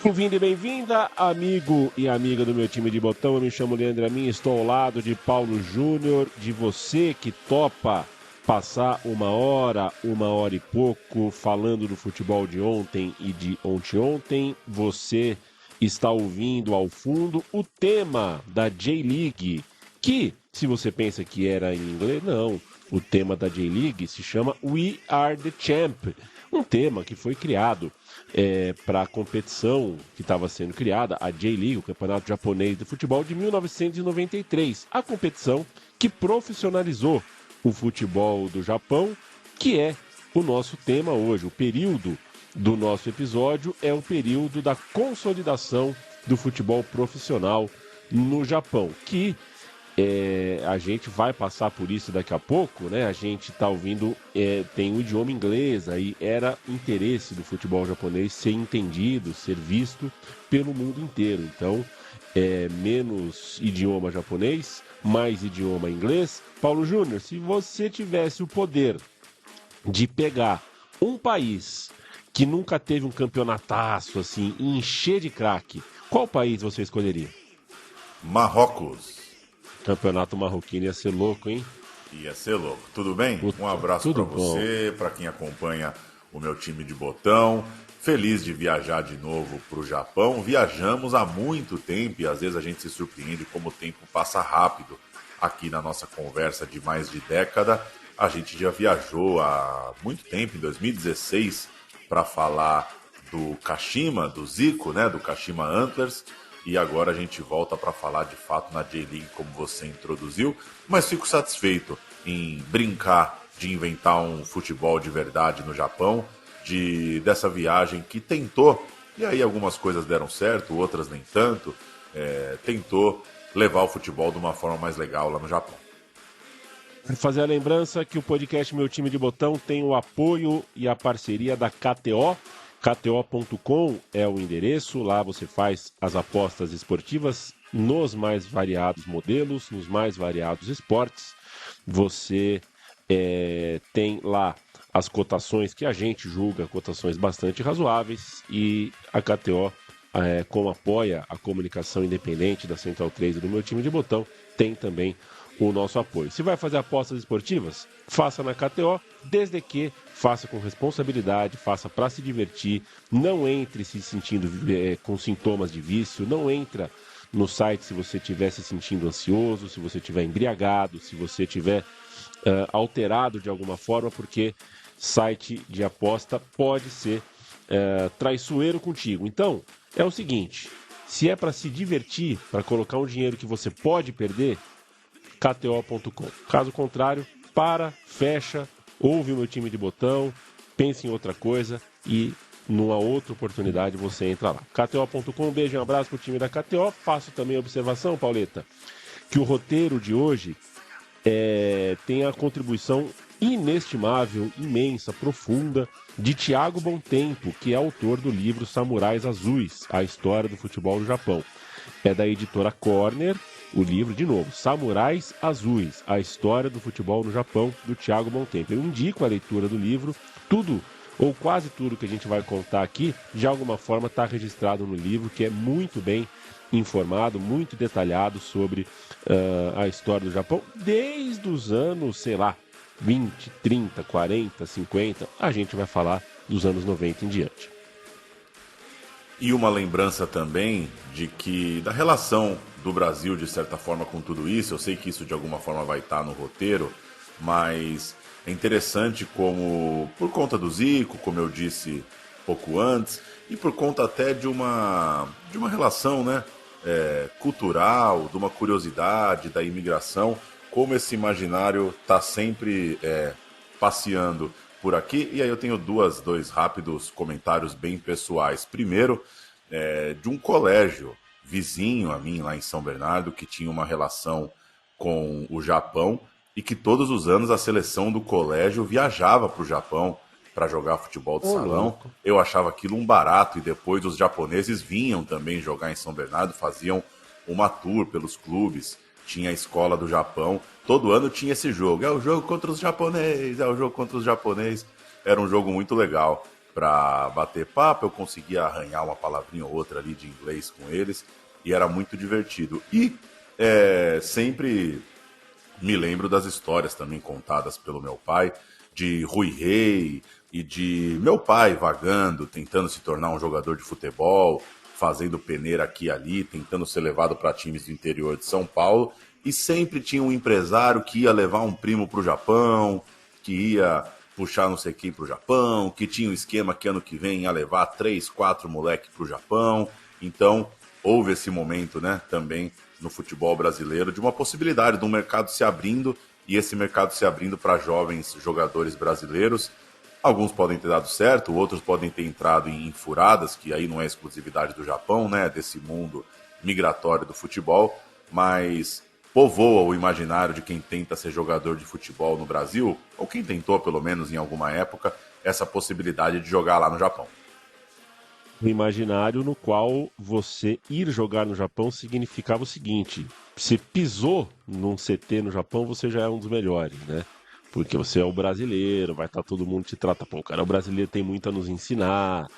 Bem-vindo e bem-vinda, amigo e amiga do meu time de botão. Eu me chamo Leandro Amin, estou ao lado de Paulo Júnior, de você que topa passar uma hora e pouco falando do futebol de ontem e de ontem. Você está ouvindo ao fundo o tema da J-League, que, se você pensa que era em inglês, não. O tema da J-League se chama We Are the Champ, um tema que foi criado para a competição que estava sendo criada, a J-League, o Campeonato Japonês de Futebol de 1993. A competição que profissionalizou o futebol do Japão, que é o nosso tema hoje. O período do nosso episódio é o período da consolidação do futebol profissional no Japão, que a gente vai passar por isso daqui a pouco, né? A gente está ouvindo, tem o idioma inglês, aí era interesse do futebol japonês ser entendido, ser visto pelo mundo inteiro. Então, menos idioma japonês, mais idioma inglês. Paulo Júnior, se você tivesse o poder de pegar um país que nunca teve um campeonataço assim, e encher de craque, qual país você escolheria? Marrocos. Campeonato marroquino ia ser louco, hein? Ia ser louco. Tudo bem? Um abraço para você, para quem acompanha o meu time de botão. Feliz de viajar de novo para o Japão. Viajamos há muito tempo e às vezes a gente se surpreende como o tempo passa rápido. Aqui na nossa conversa de mais de década, a gente já viajou há muito tempo, em 2016, para falar do Kashima, do Zico, né? Do Kashima Antlers. E agora a gente volta para falar de fato na J-League, como você introduziu. Mas fico satisfeito em brincar de inventar um futebol de verdade no Japão, dessa viagem que tentou, e aí algumas coisas deram certo, outras nem tanto, tentou levar o futebol de uma forma mais legal lá no Japão. Fazer a lembrança que o podcast Meu Time de Botão tem o apoio e a parceria da KTO. KTO.com é o endereço, lá você faz as apostas esportivas nos mais variados modelos, nos mais variados esportes. Você tem lá as cotações que a gente julga, cotações bastante razoáveis, e a KTO, como apoia a comunicação independente da Central 3 e do Meu Time de Botão, tem também o nosso apoio. Se vai fazer apostas esportivas, faça na KTO, desde que faça com responsabilidade, faça para se divertir, não entre se sentindo com sintomas de vício, não entra no site se você estiver se sentindo ansioso, se você estiver embriagado, se você estiver alterado de alguma forma, porque site de aposta pode ser traiçoeiro contigo. Então, é o seguinte, se é para se divertir, para colocar um dinheiro que você pode perder, KTO.com. Caso contrário, fecha, ouve o Meu Time de Botão, pense em outra coisa e numa outra oportunidade você entra lá. KTO.com, um beijo e um abraço pro time da KTO. Faço também a observação, Pauleta, que o roteiro de hoje tem a contribuição inestimável, imensa, profunda de Thiago Bontempo, que é autor do livro Samurais Azuis, a história do futebol do Japão. É da editora Corner. O livro, de novo, Samurais Azuis, a história do futebol no Japão, do Thiago Bontempo. Eu indico a leitura do livro, tudo, ou quase tudo que a gente vai contar aqui, de alguma forma está registrado no livro, que é muito bem informado, muito detalhado sobre a história do Japão, desde os anos, sei lá, 20, 30, 40, 50, a gente vai falar dos anos 90 em diante. E uma lembrança também da relação do Brasil, de certa forma, com tudo isso. Eu sei que isso de alguma forma vai estar no roteiro, mas é interessante como, por conta do Zico, como eu disse pouco antes, e por conta até de uma relação, né, cultural, de uma curiosidade da imigração, como esse imaginário está sempre passeando por aqui. E aí eu tenho dois rápidos comentários bem pessoais. Primeiro, de um colégio vizinho a mim, lá em São Bernardo, que tinha uma relação com o Japão e que todos os anos a seleção do colégio viajava para o Japão para jogar futebol de salão. Louco. Eu achava aquilo um barato, e depois os japoneses vinham também jogar em São Bernardo, faziam uma tour pelos clubes, tinha a escola do Japão, todo ano tinha esse jogo, é o jogo contra os japoneses, é o jogo contra os japoneses. Era um jogo muito legal para bater papo, eu conseguia arranhar uma palavrinha ou outra ali de inglês com eles, e era muito divertido. E sempre me lembro das histórias também contadas pelo meu pai, de Rui Rei e de meu pai vagando, tentando se tornar um jogador de futebol, fazendo peneira aqui e ali, tentando ser levado para times do interior de São Paulo. E sempre tinha um empresário que ia levar um primo para o Japão, que ia puxar não sei quem para o Japão, que tinha um esquema que ano que vem ia levar 3, 4 moleques para o Japão. Então, houve esse momento, né, também no futebol brasileiro, de uma possibilidade de um mercado se abrindo, e esse mercado se abrindo para jovens jogadores brasileiros. Alguns podem ter dado certo, outros podem ter entrado em furadas, que aí não é exclusividade do Japão, né, desse mundo migratório do futebol, mas povoa o imaginário de quem tenta ser jogador de futebol no Brasil, ou quem tentou pelo menos em alguma época, essa possibilidade de jogar lá no Japão. Um imaginário no qual você ir jogar no Japão significava o seguinte: você pisou num CT no Japão, você já é um dos melhores, né? Porque você é o brasileiro, vai estar todo mundo te trata, pô, o cara, o brasileiro tem muito a nos ensinar,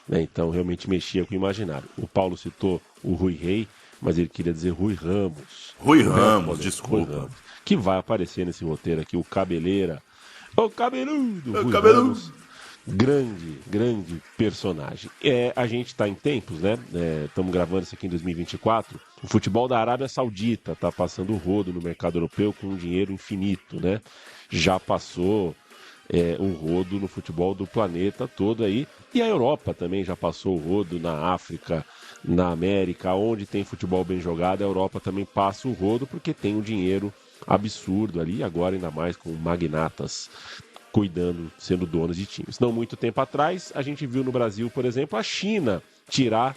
né? Então realmente mexia com o imaginário. O Paulo citou o Rui Rei, mas ele queria dizer Rui Ramos. Rui Não Ramos, Rui desculpa. Ramos, que vai aparecer nesse roteiro aqui, o Cabeleira, o cabeludo, Rui Cabeludo. Ramos. Grande personagem. A gente está em tempos, né? Estamos gravando isso aqui em 2024. O futebol da Arábia Saudita está passando o rodo no mercado europeu com um dinheiro infinito, né? Já passou o rodo no futebol do planeta todo aí. E a Europa também já passou o rodo na África, na América, onde tem futebol bem jogado. A Europa também passa o rodo porque tem um dinheiro absurdo ali, agora ainda mais com magnatas cuidando, sendo donos de times. Não muito tempo atrás, a gente viu no Brasil, por exemplo, a China tirar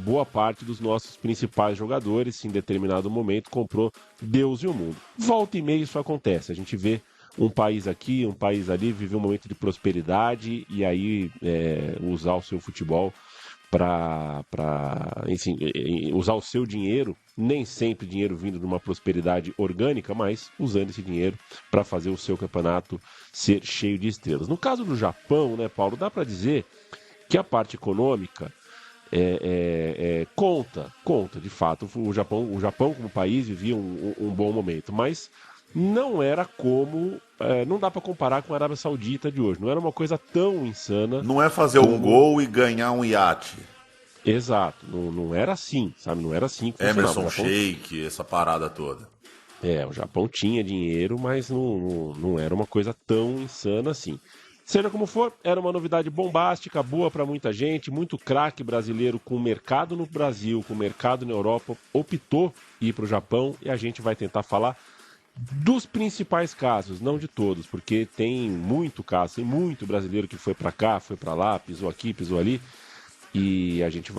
boa parte dos nossos principais jogadores, em determinado momento comprou Deus e o mundo. Volta e meia isso acontece, a gente vê um país aqui, um país ali, viver um momento de prosperidade e aí usar o seu futebol para, enfim, usar o seu dinheiro, nem sempre dinheiro vindo de uma prosperidade orgânica, mas usando esse dinheiro para fazer o seu campeonato ser cheio de estrelas. No caso do Japão, né, Paulo, dá para dizer que a parte econômica conta, de fato. O Japão como país vivia um bom momento, mas não era como. Não dá para comparar com a Arábia Saudita de hoje. Não era uma coisa tão insana. Não é fazer um como. gol e ganhar um iate. Exato, não era assim, sabe? Não era assim que funcionava. Emerson O Japão, Sheik, essa parada toda. o Japão tinha dinheiro, mas não era uma coisa tão insana assim. Seja como for, era uma novidade bombástica, boa para muita gente, muito craque brasileiro com mercado no Brasil, com mercado na Europa, optou ir para o Japão e a gente vai tentar falar dos principais casos, não de todos, porque tem muito caso, tem muito brasileiro que foi para cá, foi para lá, pisou aqui, pisou ali. E a gente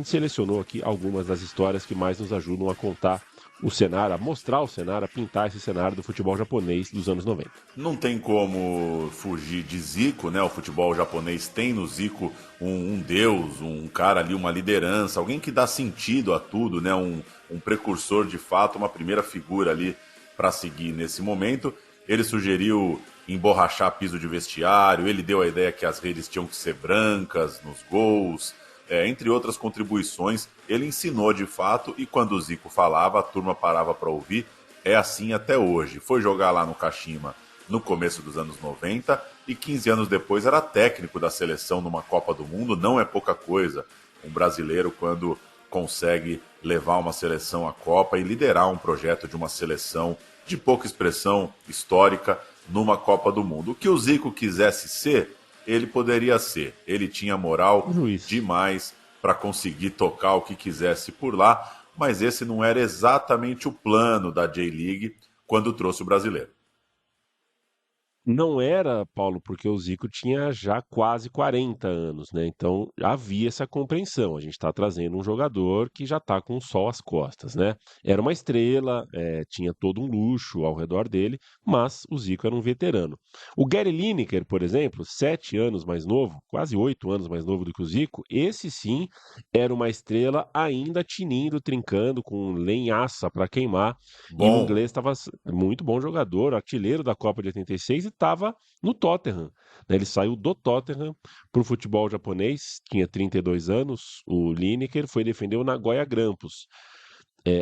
selecionou aqui algumas das histórias que mais nos ajudam a contar o cenário, a mostrar o cenário, a pintar esse cenário do futebol japonês dos anos 90. Não tem como fugir de Zico, né? O futebol japonês tem no Zico um deus, um cara ali, uma liderança, alguém que dá sentido a tudo, né? Um precursor de fato, uma primeira figura ali para seguir nesse momento. Ele sugeriu emborrachar piso de vestiário, ele deu a ideia que as redes tinham que ser brancas nos gols, entre outras contribuições. Ele ensinou de fato e quando o Zico falava, a turma parava para ouvir. É assim até hoje. Foi jogar lá no Kashima no começo dos anos 90 e 15 anos depois era técnico da seleção numa Copa do Mundo. Não é pouca coisa um brasileiro quando consegue levar uma seleção à Copa e liderar um projeto de uma seleção de pouca expressão histórica numa Copa do Mundo. O que o Zico quisesse ser, ele poderia ser. Ele tinha moral demais para conseguir tocar o que quisesse por lá, mas esse não era exatamente o plano da J-League quando trouxe o brasileiro. Não era, Paulo, porque o Zico tinha já quase 40 anos, né? Então havia essa compreensão. A gente está trazendo um jogador que já está com o sol às costas, né? Era uma estrela, tinha todo um luxo ao redor dele, mas o Zico era um veterano. O Gary Lineker, por exemplo, 7 anos mais novo, quase 8 anos mais novo do que o Zico, esse sim era uma estrela ainda tinindo, trincando, com lenhaça para queimar. E o Bom, inglês estava muito bom jogador, artilheiro da Copa de 86 e estava no Tottenham. Né? Ele saiu do Tottenham para o futebol japonês, tinha 32 anos, o Lineker foi defender o Nagoya Grampus.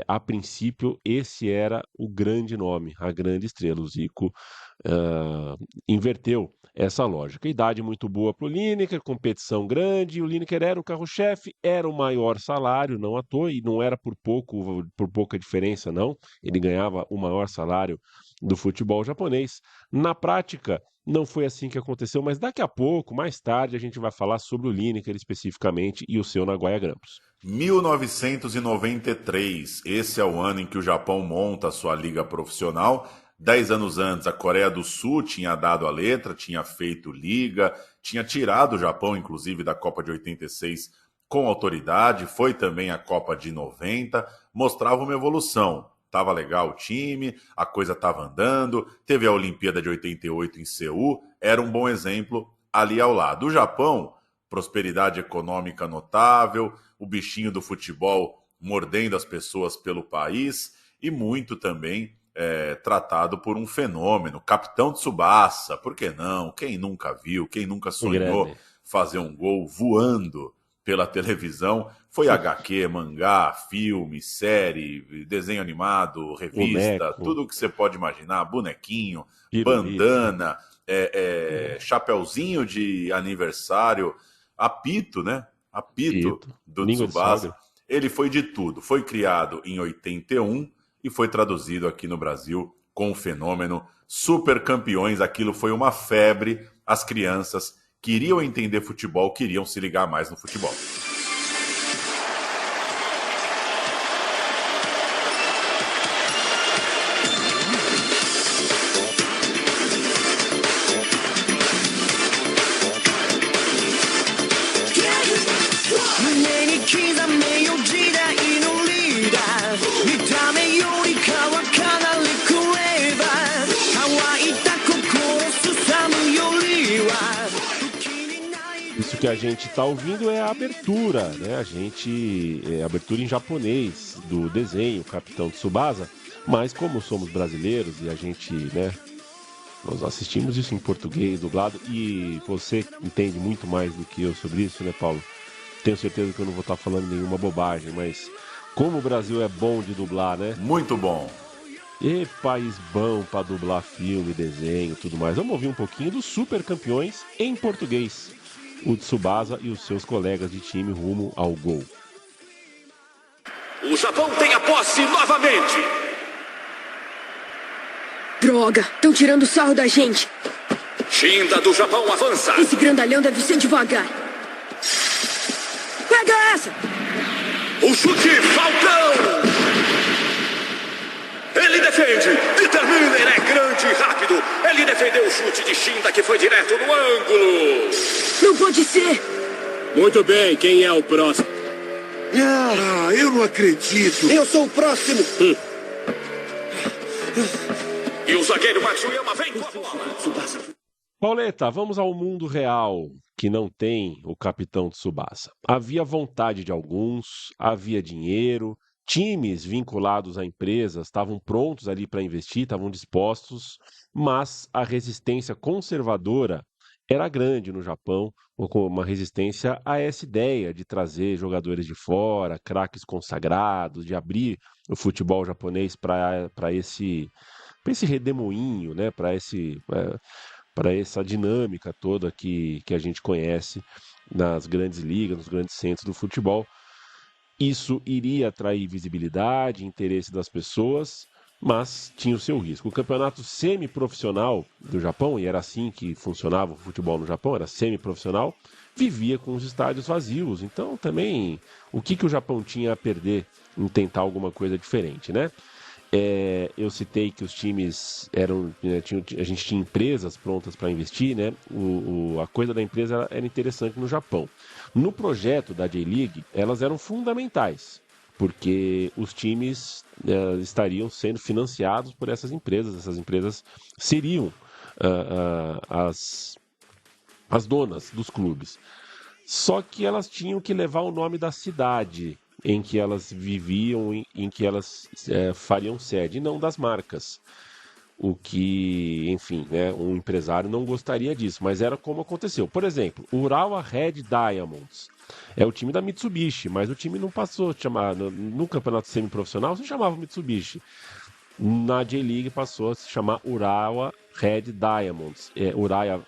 A princípio, esse era o grande nome, a grande estrela. O Zico inverteu essa lógica. Idade muito boa para o Lineker, competição grande. O Lineker era o carro-chefe, era o maior salário, não à toa, e não era por pouca diferença, não. Ele ganhava o maior salário do futebol japonês. Na prática, não foi assim que aconteceu, mas daqui a pouco, mais tarde, a gente vai falar sobre o Lineker especificamente e o seu Nagoya Grampus. 1993, esse é o ano em que o Japão monta a sua liga profissional. 10 anos antes, a Coreia do Sul tinha dado a letra, tinha feito liga, tinha tirado o Japão, inclusive, da Copa de 86 com autoridade, foi também a Copa de 90, mostrava uma evolução. Tava legal o time, a coisa estava andando, teve a Olimpíada de 88 em Seul, era um bom exemplo ali ao lado. O Japão, prosperidade econômica notável, o bichinho do futebol mordendo as pessoas pelo país e muito também tratado por um fenômeno, Capitão Tsubasa, por que não? Quem nunca viu, quem nunca sonhou fazer um gol voando pela televisão? Foi HQ, mangá, filme, série, desenho animado, revista, tudo que você pode imaginar, bonequinho, bandana, chapeuzinho de aniversário, apito, né? Apito do Tsubasa. Ele foi de tudo. Foi criado em 81 e foi traduzido aqui no Brasil com o fenômeno Super Campeões. Aquilo foi uma febre. As crianças queriam entender futebol, queriam se ligar mais no futebol. Isso que a gente está ouvindo é a abertura, né? A abertura em japonês do desenho Capitão Tsubasa, mas como somos brasileiros e a gente, né, nós assistimos isso em português dublado e você entende muito mais do que eu sobre isso, né, Paulo? Tenho certeza que eu não vou estar falando nenhuma bobagem, mas como o Brasil é bom de dublar, né? Muito bom. E país bom para dublar filme, desenho, tudo mais. Vamos ouvir um pouquinho dos Super Campeões em português. O Tsubasa e os seus colegas de time rumo ao gol. O Japão tem a posse novamente. Droga, estão tirando sarro da gente. Shinda do Japão avança. Esse grandalhão deve ser devagar. Pega essa! O chute, Falcão! Ele defende e termina, ele é grande e rápido. Ele defendeu o chute de Shinda que foi direto no ângulo. Não pode ser! Muito bem, quem é o próximo? Ah, eu não acredito. Eu sou o próximo. E o zagueiro Matsuyama vem com a bola. Pauleta, vamos ao mundo real, que não tem o Capitão Tsubasa. Havia vontade de alguns, havia dinheiro, times vinculados a empresas estavam prontos ali para investir, estavam dispostos, mas a resistência conservadora era grande no Japão, com uma resistência a essa ideia de trazer jogadores de fora, craques consagrados, de abrir o futebol japonês para esse redemoinho, né? Para essa dinâmica toda que a gente conhece nas grandes ligas, nos grandes centros do futebol. Isso iria atrair visibilidade, interesse das pessoas, mas tinha o seu risco. O campeonato semiprofissional do Japão, e era assim que funcionava o futebol no Japão, era semiprofissional, vivia com os estádios vazios. Então, também, o que o Japão tinha a perder em tentar alguma coisa diferente, né? Eu citei que os times a gente tinha empresas prontas para investir, né? A coisa da empresa era interessante no Japão. No projeto da J-League, elas eram fundamentais, porque os times estariam sendo financiados por essas empresas seriam as donas dos clubes. Só que elas tinham que levar o nome da cidade em que elas viviam, em que elas fariam sede, e não das marcas. o que, enfim, né, um empresário não gostaria disso, mas era como aconteceu. Por exemplo, o Urawa Red Diamonds é o time da Mitsubishi, mas o time não passou a chamar, no campeonato semiprofissional se chamava Mitsubishi. Na J-League passou a se chamar Urawa Red Diamonds.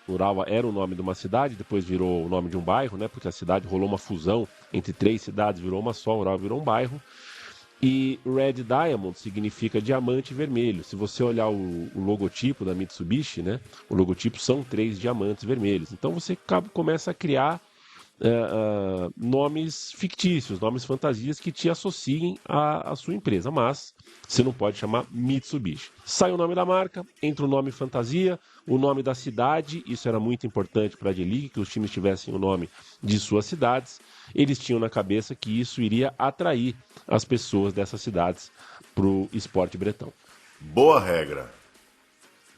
Urawa era o nome de uma cidade, depois virou o nome de um bairro, né, porque a cidade rolou uma fusão entre 3 cidades, virou uma só, Urawa virou um bairro. E Red Diamond significa diamante vermelho. Se você olhar o logotipo da Mitsubishi, né, o logotipo são 3 diamantes vermelhos. Então você começa a criar nomes fictícios, nomes fantasias que te associem à sua empresa, mas você não pode chamar Mitsubishi. Sai o nome da marca, entra o nome fantasia, o nome da cidade, isso era muito importante para a J-League, que os times tivessem o nome de suas cidades. Eles tinham na cabeça que isso iria atrair as pessoas dessas cidades para o esporte bretão. Boa regra.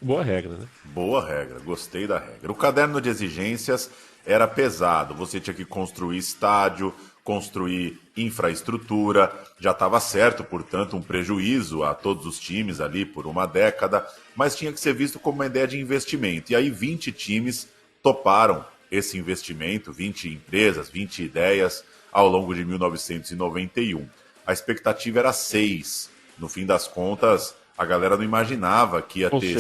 Boa regra, né? Boa regra, gostei da regra. O caderno de exigências era pesado, você tinha que construir estádio, construir infraestrutura, já estava certo, portanto, um prejuízo a todos os times ali por uma década, mas tinha que ser visto como uma ideia de investimento. E aí 20 times toparam esse investimento, 20 empresas, 20 ideias ao longo de 1991. A expectativa era 6. No fim das contas, a galera não imaginava que ia ter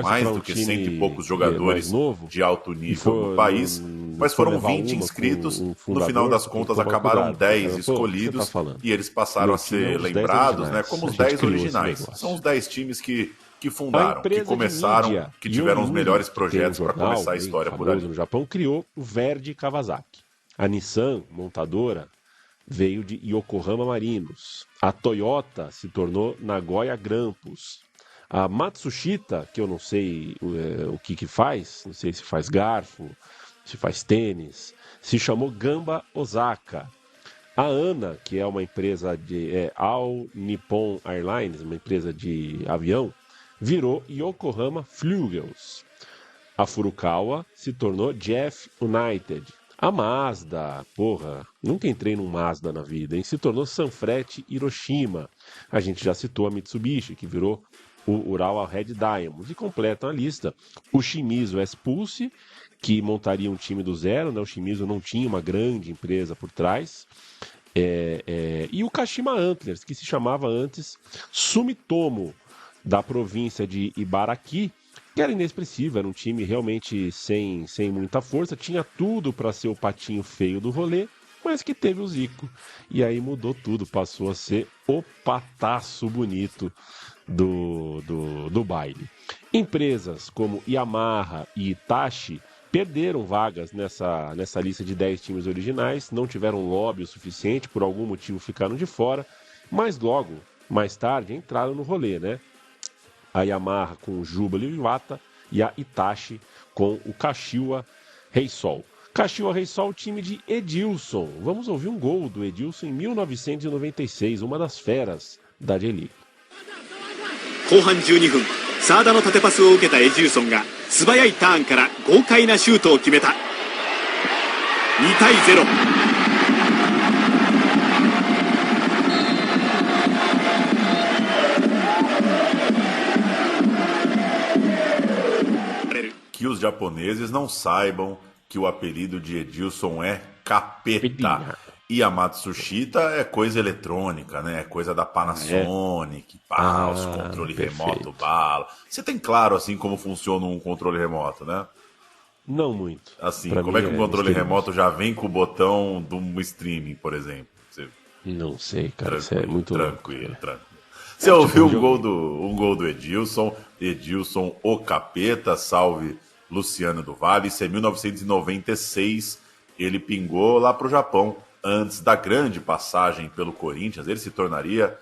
mais do que 100 e poucos jogadores de alto nível no país, mas foram 20 inscritos, no final das contas acabaram 10 escolhidos e eles passaram a ser lembrados, né, como os 10 originais. São os 10 times que fundaram, que começaram, que tiveram os melhores projetos para começar a história por ali. No Japão criou o Verde Kawasaki. A Nissan, montadora, veio de Yokohama Marinos. A Toyota se tornou Nagoya Grampus. A Matsushita, que eu não sei o que faz, não sei se faz garfo, se faz tênis, se chamou Gamba Osaka. A ANA, que é uma empresa de All Nippon Airlines, uma empresa de avião, virou Yokohama Flugels. A Furukawa se tornou Jeff United. A Mazda, nunca entrei num Mazda na vida, se tornou Sanfrecce Hiroshima. A gente já citou a Mitsubishi, que virou o Urawa Red Diamonds. E completam a lista o Shimizu S-Pulse, que montaria um time do zero, né? O Shimizu não tinha uma grande empresa por trás. E o Kashima Antlers, que se chamava antes Sumitomo, da província de Ibaraki, que era inexpressivo, era um time realmente sem muita força, tinha tudo para ser o patinho feio do rolê, mas que teve o Zico. E aí mudou tudo, passou a ser o pataço bonito do baile. Empresas como Yamaha e Hitachi perderam vagas nessa lista de 10 times originais, não tiveram lobby o suficiente, por algum motivo ficaram de fora, mas logo, mais tarde, entraram no rolê, né? A Yamaha com o Júbilo Iwata e a Hitachi com o Kashiwa Reysol. Kashiwa Reysol, time de Edilson. Vamos ouvir um gol do Edilson em 1996, uma das feras da J-League. 後半12分、サーダの縦パスを受けたエジューソンが素早いターンから豪快なシュートを決めた。2対0。Que os japoneses não saibam que o apelido de Edilson é Capeta. E a Matsushita é coisa eletrônica, né? É coisa da Panasonic, os controle remoto, bala. Você tem claro, assim, como funciona um controle remoto, né? Não muito. Assim, como é que um controle remoto já vem com o botão de um streaming, por exemplo? Não sei, cara, isso é muito tranquilo. Você ouviu um gol do Edilson, o Capeta, salve Luciano do Vale, isso é 1996, ele pingou lá para o Japão, antes da grande passagem pelo Corinthians, ele se tornaria,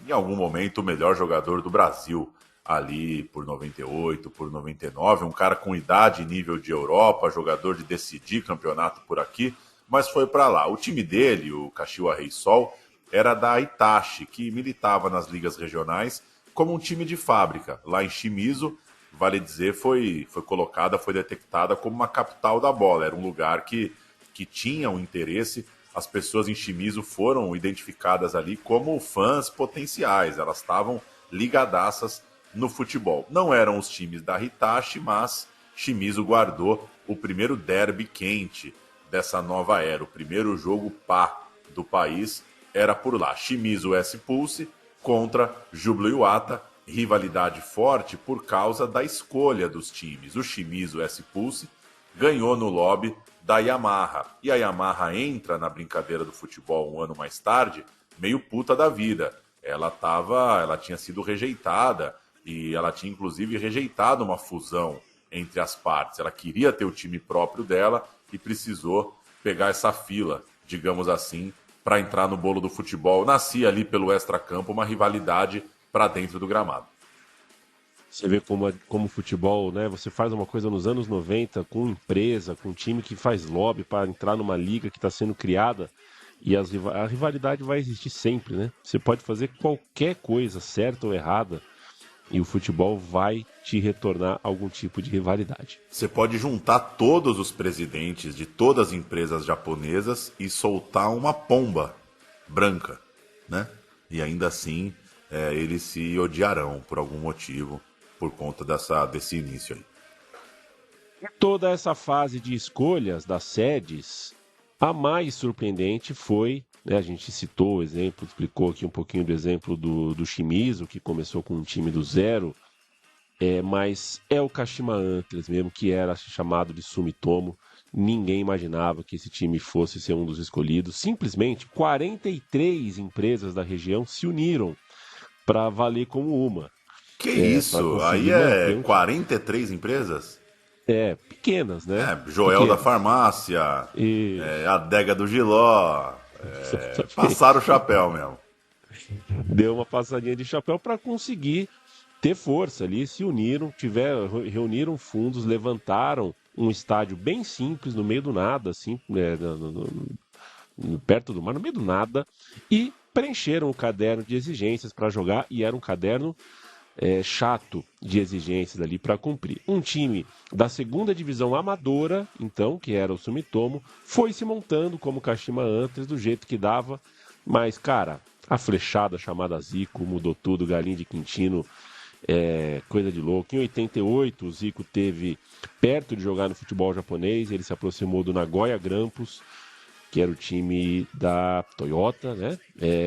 em algum momento, o melhor jogador do Brasil, ali por 98, por 99, um cara com idade e nível de Europa, jogador de decidir campeonato por aqui, mas foi para lá. O time dele, o Kashiwa Reysol, era da Hitachi, que militava nas ligas regionais como um time de fábrica. Lá em Shimizu, vale dizer, foi detectada como uma capital da bola. Era um lugar que tinha um interesse. As pessoas em Shimizu foram identificadas ali como fãs potenciais. Elas estavam ligadaças no futebol. Não eram os times da Hitachi, mas Shimizu guardou o primeiro derby quente dessa nova era. O primeiro jogo pá do país era por lá. Shimizu S-Pulse contra Júbilo Iwata. Rivalidade forte por causa da escolha dos times. O Shimizu S-Pulse ganhou no lobby da Yamaha. E a Yamaha entra na brincadeira do futebol um ano mais tarde, meio puta da vida. Ela tinha sido rejeitada e ela tinha inclusive rejeitado uma fusão entre as partes. Ela queria ter o time próprio dela e precisou pegar essa fila, digamos assim, para entrar no bolo do futebol. Nascia ali pelo extracampo uma rivalidade para dentro do gramado. Você vê como o futebol, né? Você faz uma coisa nos anos 90 com empresa, com um time que faz lobby para entrar numa liga que está sendo criada e a rivalidade vai existir sempre, né? Você pode fazer qualquer coisa, certa ou errada, e o futebol vai te retornar algum tipo de rivalidade. Você pode juntar todos os presidentes de todas as empresas japonesas e soltar uma pomba branca, né? E ainda assim eles se odiarão por algum motivo por conta desse início aí. Toda essa fase de escolhas das sedes, a mais surpreendente foi, né, a gente citou o exemplo, explicou aqui um pouquinho do exemplo do Shimizu, que começou com um time do zero, mas é o Kashima Antlers mesmo, que era chamado de Sumitomo. Ninguém imaginava que esse time fosse ser um dos escolhidos. Simplesmente 43 empresas da região se uniram para valer como uma. Que isso? Aí é 43 empresas? Pequenas, né? Joel pequenas. Da Farmácia, Adega do Giló, passaram o chapéu mesmo. Deu uma passadinha de chapéu para conseguir ter força ali, se uniram, reuniram fundos, levantaram um estádio bem simples, no meio do nada, assim, perto do mar, no meio do nada, e preencheram o caderno de exigências para jogar, e era um caderno chato de exigências ali para cumprir. Um time da segunda divisão amadora, então, que era o Sumitomo, foi se montando como Kashima Antlers do jeito que dava, mas, cara, a flechada chamada Zico mudou tudo, Galinho de Quintino, coisa de louco. Em 88, o Zico teve perto de jogar no futebol japonês, ele se aproximou do Nagoya Grampus, que era o time da Toyota, né?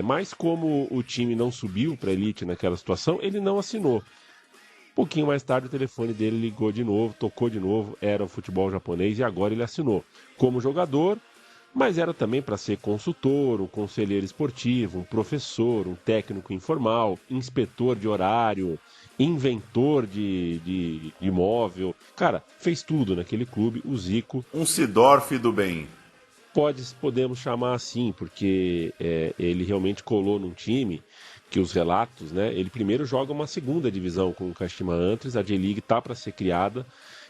Mas como o time não subiu para a elite naquela situação, ele não assinou. Um pouquinho mais tarde o telefone dele ligou de novo, tocou de novo, era o futebol japonês e agora ele assinou como jogador, mas era também para ser consultor, um conselheiro esportivo, um professor, um técnico informal, inspetor de horário, inventor de imóvel. Cara, fez tudo naquele clube, o Zico. Um Sidorf do bem. Podemos chamar assim, porque ele realmente colou num time que os relatos, né? Ele primeiro joga uma segunda divisão com o Kashima Antlers, a J-League está para ser criada,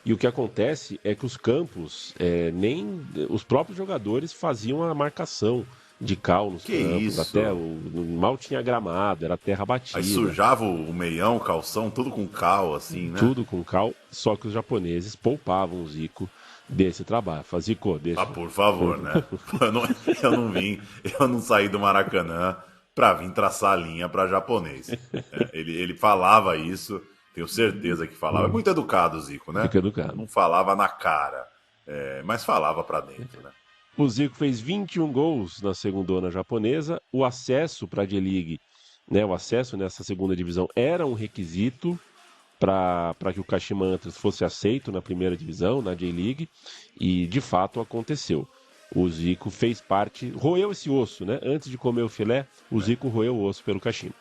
e o que acontece é que os campos, nem os próprios jogadores faziam a marcação de cal nos campos, isso? Até mal tinha gramado, era terra batida. Aí sujava o meião, o calção, tudo com cal, assim, né? Tudo com cal, só que os japoneses poupavam o Zico desse trabalho. Fazia, deixa. Por favor, né? Eu não saí do Maracanã para vir traçar a linha para japonês. Ele falava isso, tenho certeza que falava. É muito educado o Zico, né? Fica educado. Não falava na cara, mas falava para dentro, né? O Zico fez 21 gols na segundona japonesa. O acesso para a J-League, né, o acesso nessa segunda divisão era um requisito para que o Kashima Antlers fosse aceito na primeira divisão, na J-League, e de fato aconteceu. O Zico fez parte, roeu esse osso, né? Antes de comer o filé, o Zico roeu o osso pelo Kashima.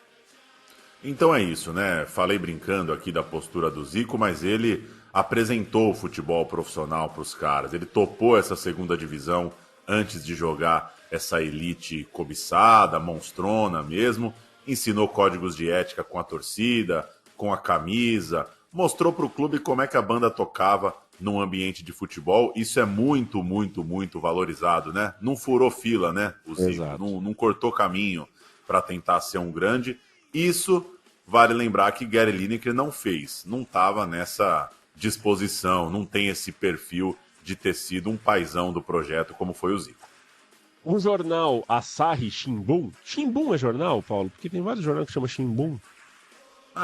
Então é isso, né? Falei brincando aqui da postura do Zico, mas ele apresentou o futebol profissional para os caras. Ele topou essa segunda divisão antes de jogar essa elite cobiçada, monstrona mesmo. Ensinou códigos de ética com a torcida, com a camisa, mostrou para o clube como é que a banda tocava num ambiente de futebol. Isso é muito, muito, muito valorizado, né? Não furou fila, né? O Zico não cortou caminho para tentar ser um grande. Isso vale lembrar que Gary Lineker não fez, não estava nessa disposição, não tem esse perfil de ter sido um paizão do projeto como foi o Zico. Um jornal Asahi Shimbun. Shimbun é jornal, Paulo? Porque tem vários jornais que chamam Shimbun.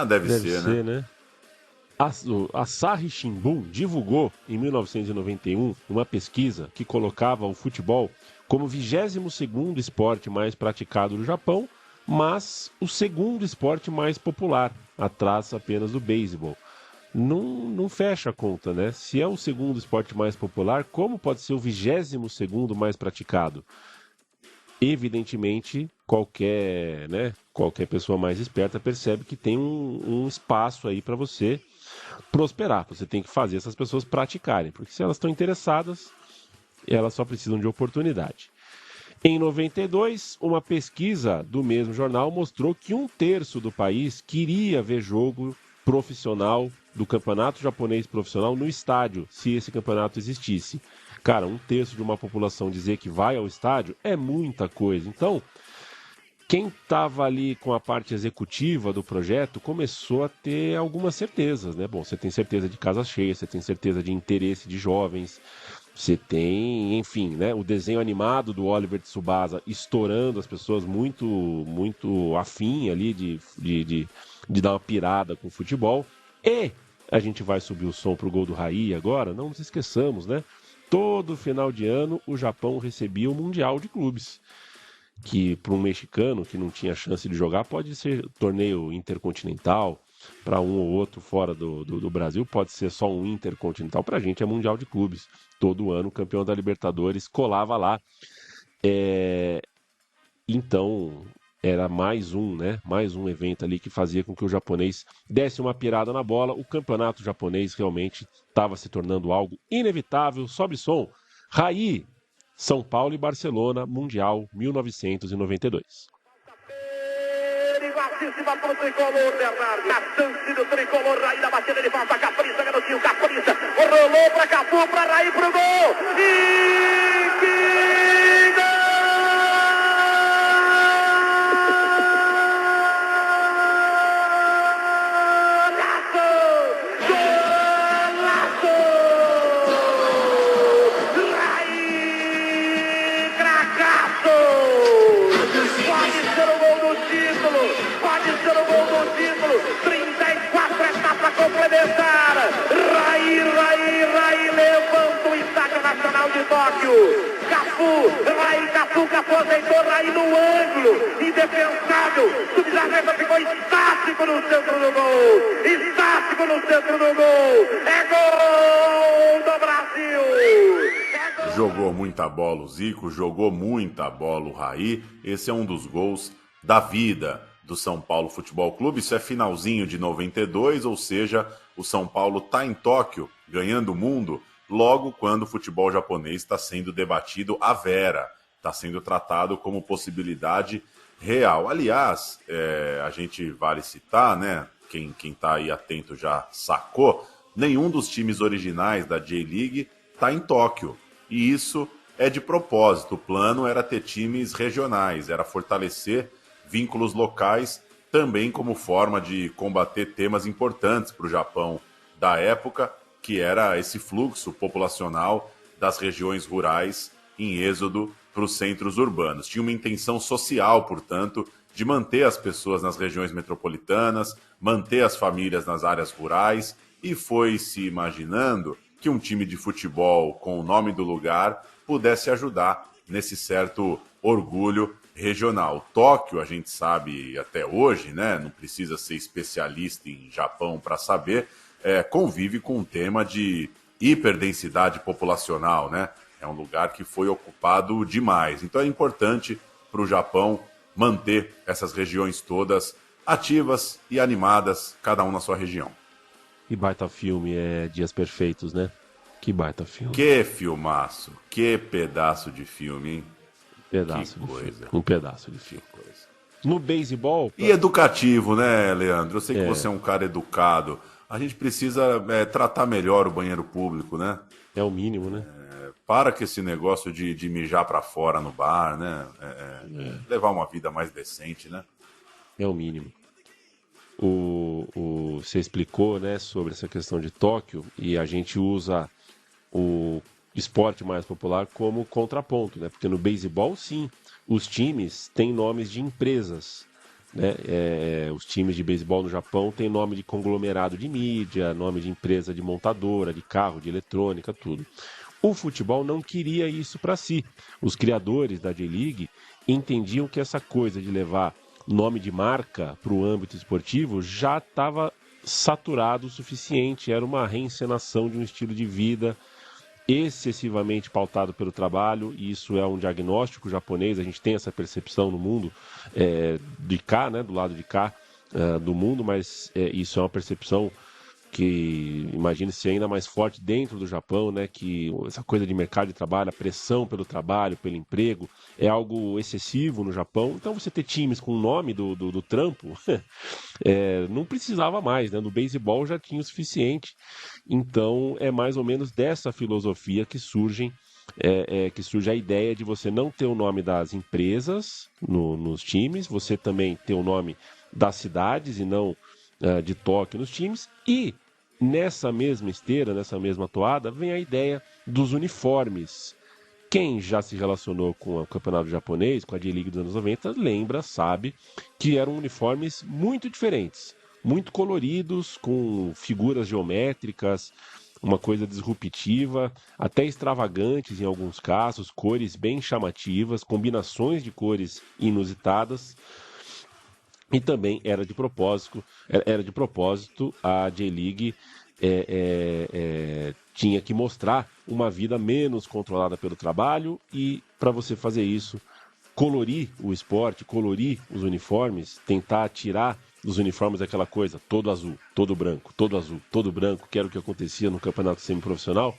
Deve ser, né? A Asahi Shimbun divulgou em 1991 uma pesquisa que colocava o futebol como o 22º esporte mais praticado no Japão, mas o segundo esporte mais popular, atrás apenas do beisebol. Não fecha a conta, né? Se é o segundo esporte mais popular, como pode ser o 22º mais praticado? Evidentemente, qualquer pessoa mais esperta percebe que tem um espaço aí para você prosperar. Você tem que fazer essas pessoas praticarem, porque se elas estão interessadas, elas só precisam de oportunidade. Em 92, uma pesquisa do mesmo jornal mostrou que 1/3 do país queria ver jogo profissional do campeonato japonês profissional no estádio, se esse campeonato existisse. Cara, 1/3 de uma população dizer que vai ao estádio é muita coisa. Então, quem estava ali com a parte executiva do projeto começou a ter algumas certezas, né? Bom, você tem certeza de casa cheia, você tem certeza de interesse de jovens, você tem, enfim, né? O desenho animado do Oliver Tsubasa estourando, as pessoas muito, muito afim ali de dar uma pirada com o futebol. E a gente vai subir o som pro gol do Raí agora, não nos esqueçamos, né? Todo final de ano o Japão recebia o Mundial de Clubes, que para um mexicano que não tinha chance de jogar pode ser torneio intercontinental, para um ou outro fora do Brasil pode ser só um intercontinental, para a gente é Mundial de Clubes. Todo ano o campeão da Libertadores colava lá. Então era mais um evento ali que fazia com que o japonês desse uma pirada na bola. O campeonato japonês realmente estava se tornando algo inevitável. Sobe som. Raí, São Paulo e Barcelona, Mundial 1992. Perigosíssima pro tricolor, Bernardo. A chance do tricolor, Raí na batida de falta. Capricha, garotinho, capricha. Rolou pra Cafu, pra Raí, pro gol. E que gol! Complementar, Raí levanta o Estádio Nacional de Tóquio. Cafu ajeitou Raí no ângulo, indefensável. Subjarreta ficou estático no centro do gol. É gol do Brasil. Jogou muita bola o Zico, jogou muita bola o Raí. Esse é um dos gols da vida do São Paulo Futebol Clube. Isso é finalzinho de 92, ou seja, o São Paulo está em Tóquio, ganhando o mundo, logo quando o futebol japonês está sendo debatido à vera, está sendo tratado como possibilidade real. Aliás, a gente vale citar, né? Quem está aí atento já sacou, nenhum dos times originais da J-League está em Tóquio. E isso é de propósito. O plano era ter times regionais, era fortalecer vínculos locais, também como forma de combater temas importantes para o Japão da época, que era esse fluxo populacional das regiões rurais em êxodo para os centros urbanos. Tinha uma intenção social, portanto, de manter as pessoas nas regiões metropolitanas, manter as famílias nas áreas rurais, e foi se imaginando que um time de futebol com o nome do lugar pudesse ajudar nesse certo orgulho regional. Tóquio, a gente sabe até hoje, né? Não precisa ser especialista em Japão para saber, convive com um tema de hiperdensidade populacional, né? É um lugar que foi ocupado demais. Então é importante para o Japão manter essas regiões todas ativas e animadas, cada um na sua região. Que baita filme, Dias Perfeitos, né? Que baita filme. Que filmaço, que pedaço de filme, hein? Um pedaço de filme. No beisebol... E educativo, né, Leandro? Eu sei que você é um cara educado. A gente precisa tratar melhor o banheiro público, né? É o mínimo, né? Para com esse negócio de mijar pra fora no bar, né? Levar uma vida mais decente, né? É o mínimo. Você explicou, né, sobre essa questão de Tóquio, e a gente usa o esporte mais popular como contraponto, né? Porque no beisebol, sim, os times têm nomes de empresas. né? Os times de beisebol no Japão têm nome de conglomerado de mídia, nome de empresa de montadora, de carro, de eletrônica, tudo. O futebol não queria isso para si. Os criadores da J-League entendiam que essa coisa de levar nome de marca para o âmbito esportivo já estava saturado o suficiente, era uma reencenação de um estilo de vida excessivamente pautado pelo trabalho, e isso é um diagnóstico japonês, a gente tem essa percepção no mundo de cá, né, do lado de cá do mundo, mas isso é uma percepção que imagine ser ainda mais forte dentro do Japão, né, que essa coisa de mercado de trabalho, a pressão pelo trabalho, pelo emprego, é algo excessivo no Japão. Então você ter times com o nome do trampo, não precisava mais, né? No beisebol já tinha o suficiente. Então é mais ou menos dessa filosofia que surge a ideia de você não ter o nome das empresas nos times, você também ter o nome das cidades e não de Tóquio nos times, e nessa mesma esteira, nessa mesma toada, vem a ideia dos uniformes. Quem já se relacionou com o campeonato japonês, com a J-League dos anos 90, lembra, sabe, que eram uniformes muito diferentes, muito coloridos, com figuras geométricas, uma coisa disruptiva, até extravagantes em alguns casos, cores bem chamativas, combinações de cores inusitadas. E também era de propósito a J-League tinha que mostrar uma vida menos controlada pelo trabalho, e para você fazer isso, colorir o esporte, colorir os uniformes, tentar tirar dos uniformes aquela coisa, todo azul, todo branco, todo azul, todo branco, que era o que acontecia no campeonato semiprofissional,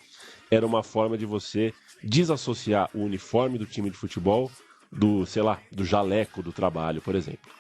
era uma forma de você desassociar o uniforme do time de futebol do jaleco do trabalho, por exemplo.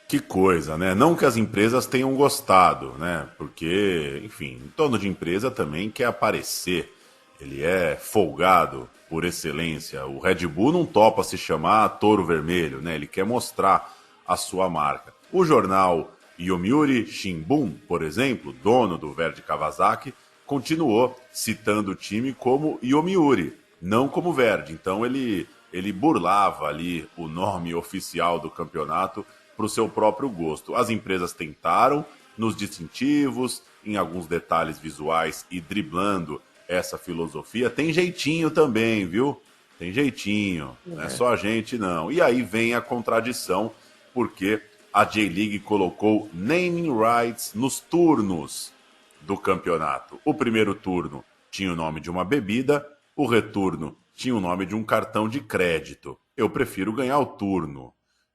Que coisa, né? Não que as empresas tenham gostado, né? Porque, enfim, o dono de empresa também quer aparecer. Ele é folgado por excelência. O Red Bull não topa se chamar Touro Vermelho, né? Ele quer mostrar a sua marca. O jornal Yomiuri Shimbun, por exemplo, dono do Verde Kawasaki, continuou citando o time como Yomiuri, não como Verde. Então ele burlava ali o nome oficial do campeonato para o seu próprio gosto. As empresas tentaram, nos distintivos, em alguns detalhes visuais e driblando essa filosofia. Tem jeitinho também, viu? Tem jeitinho, não é só a gente não. E aí vem a contradição, porque a J-League colocou naming rights nos turnos do campeonato. O primeiro turno tinha o nome de uma bebida, o retorno tinha o nome de um cartão de crédito. Eu prefiro ganhar o turno.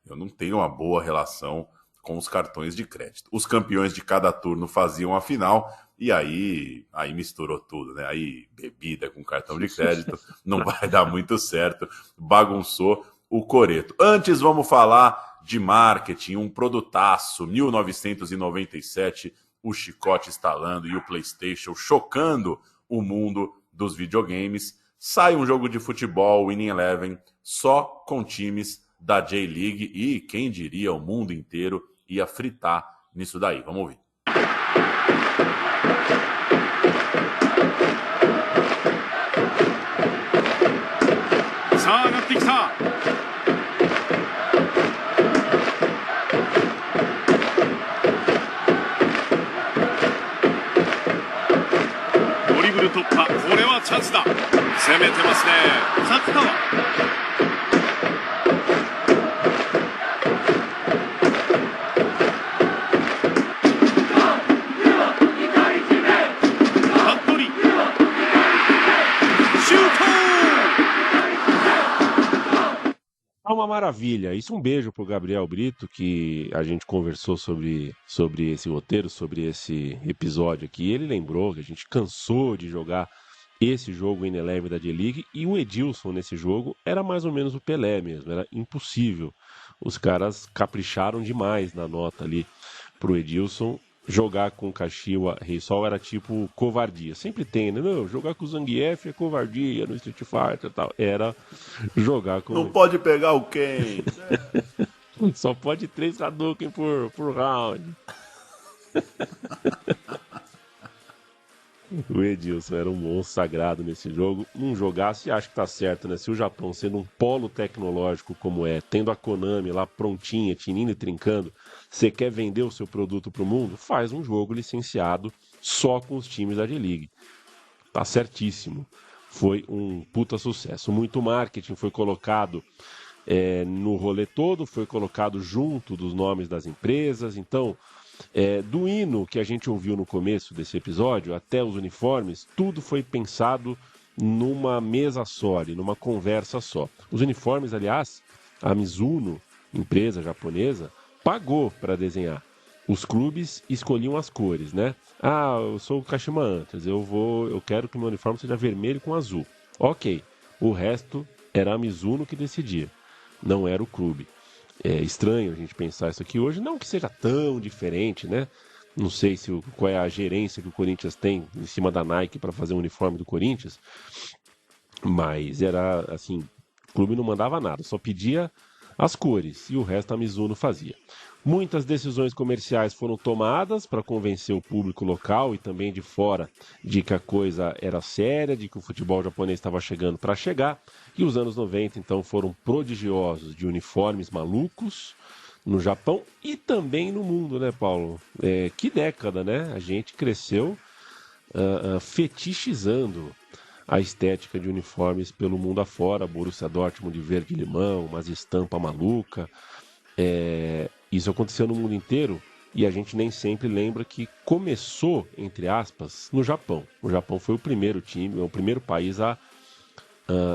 Eu não tenho uma boa relação com os cartões de crédito. Os campeões de cada turno faziam a final e aí misturou tudo, né? Aí bebida com cartão de crédito não vai dar muito certo. Bagunçou o coreto. Antes vamos falar de marketing, um produtaço, 1997, o chicote estalando e o PlayStation chocando o mundo dos videogames. Sai um jogo de futebol, Winning Eleven, só com times da J-League, e quem diria o mundo inteiro ia fritar nisso daí. Vamos ouvir. Dribble 突破、これはチャンスだ。攻めてますね。勝川。Uma maravilha. Isso, um beijo pro Gabriel Brito, que a gente conversou sobre esse roteiro, sobre esse episódio aqui. Ele lembrou que a gente cansou de jogar esse jogo em Eleven da J-League, e o Edilson nesse jogo era mais ou menos o Pelé mesmo, era impossível. Os caras capricharam demais na nota ali pro Edilson. Jogar com Kashiwa Reysol era tipo covardia. Sempre tem, né? Não, jogar com o Zangief é covardia no Street Fighter e tal. Era jogar com... Não pode pegar o Ken. Só pode 3 Hadouken por round. O Edilson era um monstro sagrado nesse jogo. Um jogaço, e acho que tá certo, né? Se o Japão, sendo um polo tecnológico como é, tendo a Konami lá prontinha, tinindo e trincando, você quer vender o seu produto pro mundo? Faz um jogo licenciado só com os times da J-League. Tá certíssimo. Foi um puta sucesso. Muito marketing foi colocado no rolê todo, foi colocado junto dos nomes das empresas. Então, do hino que a gente ouviu no começo desse episódio até os uniformes, tudo foi pensado numa mesa só, numa conversa só. Os uniformes, aliás, a Mizuno, empresa japonesa, pagou para desenhar. Os clubes escolhiam as cores, né? Ah, eu sou o Kashima Antlers, eu quero que o meu uniforme seja vermelho com azul. Ok, o resto era a Mizuno que decidia, não era o clube. É estranho a gente pensar isso aqui hoje, não que seja tão diferente, né? Não sei qual é a gerência que o Corinthians tem em cima da Nike para fazer o uniforme do Corinthians, mas era assim, o clube não mandava nada, só pedia as cores e o resto a Mizuno fazia. Muitas decisões comerciais foram tomadas para convencer o público local e também de fora de que a coisa era séria, de que o futebol japonês estava chegando para chegar. E os anos 90, então, foram prodigiosos de uniformes malucos no Japão e também no mundo, né, Paulo? Que década, né? A gente cresceu fetichizando a estética de uniformes pelo mundo afora. Borussia Dortmund de verde e limão, umas estampa maluca. Isso aconteceu no mundo inteiro e a gente nem sempre lembra que começou, entre aspas, no Japão. O Japão foi o primeiro time, o primeiro país a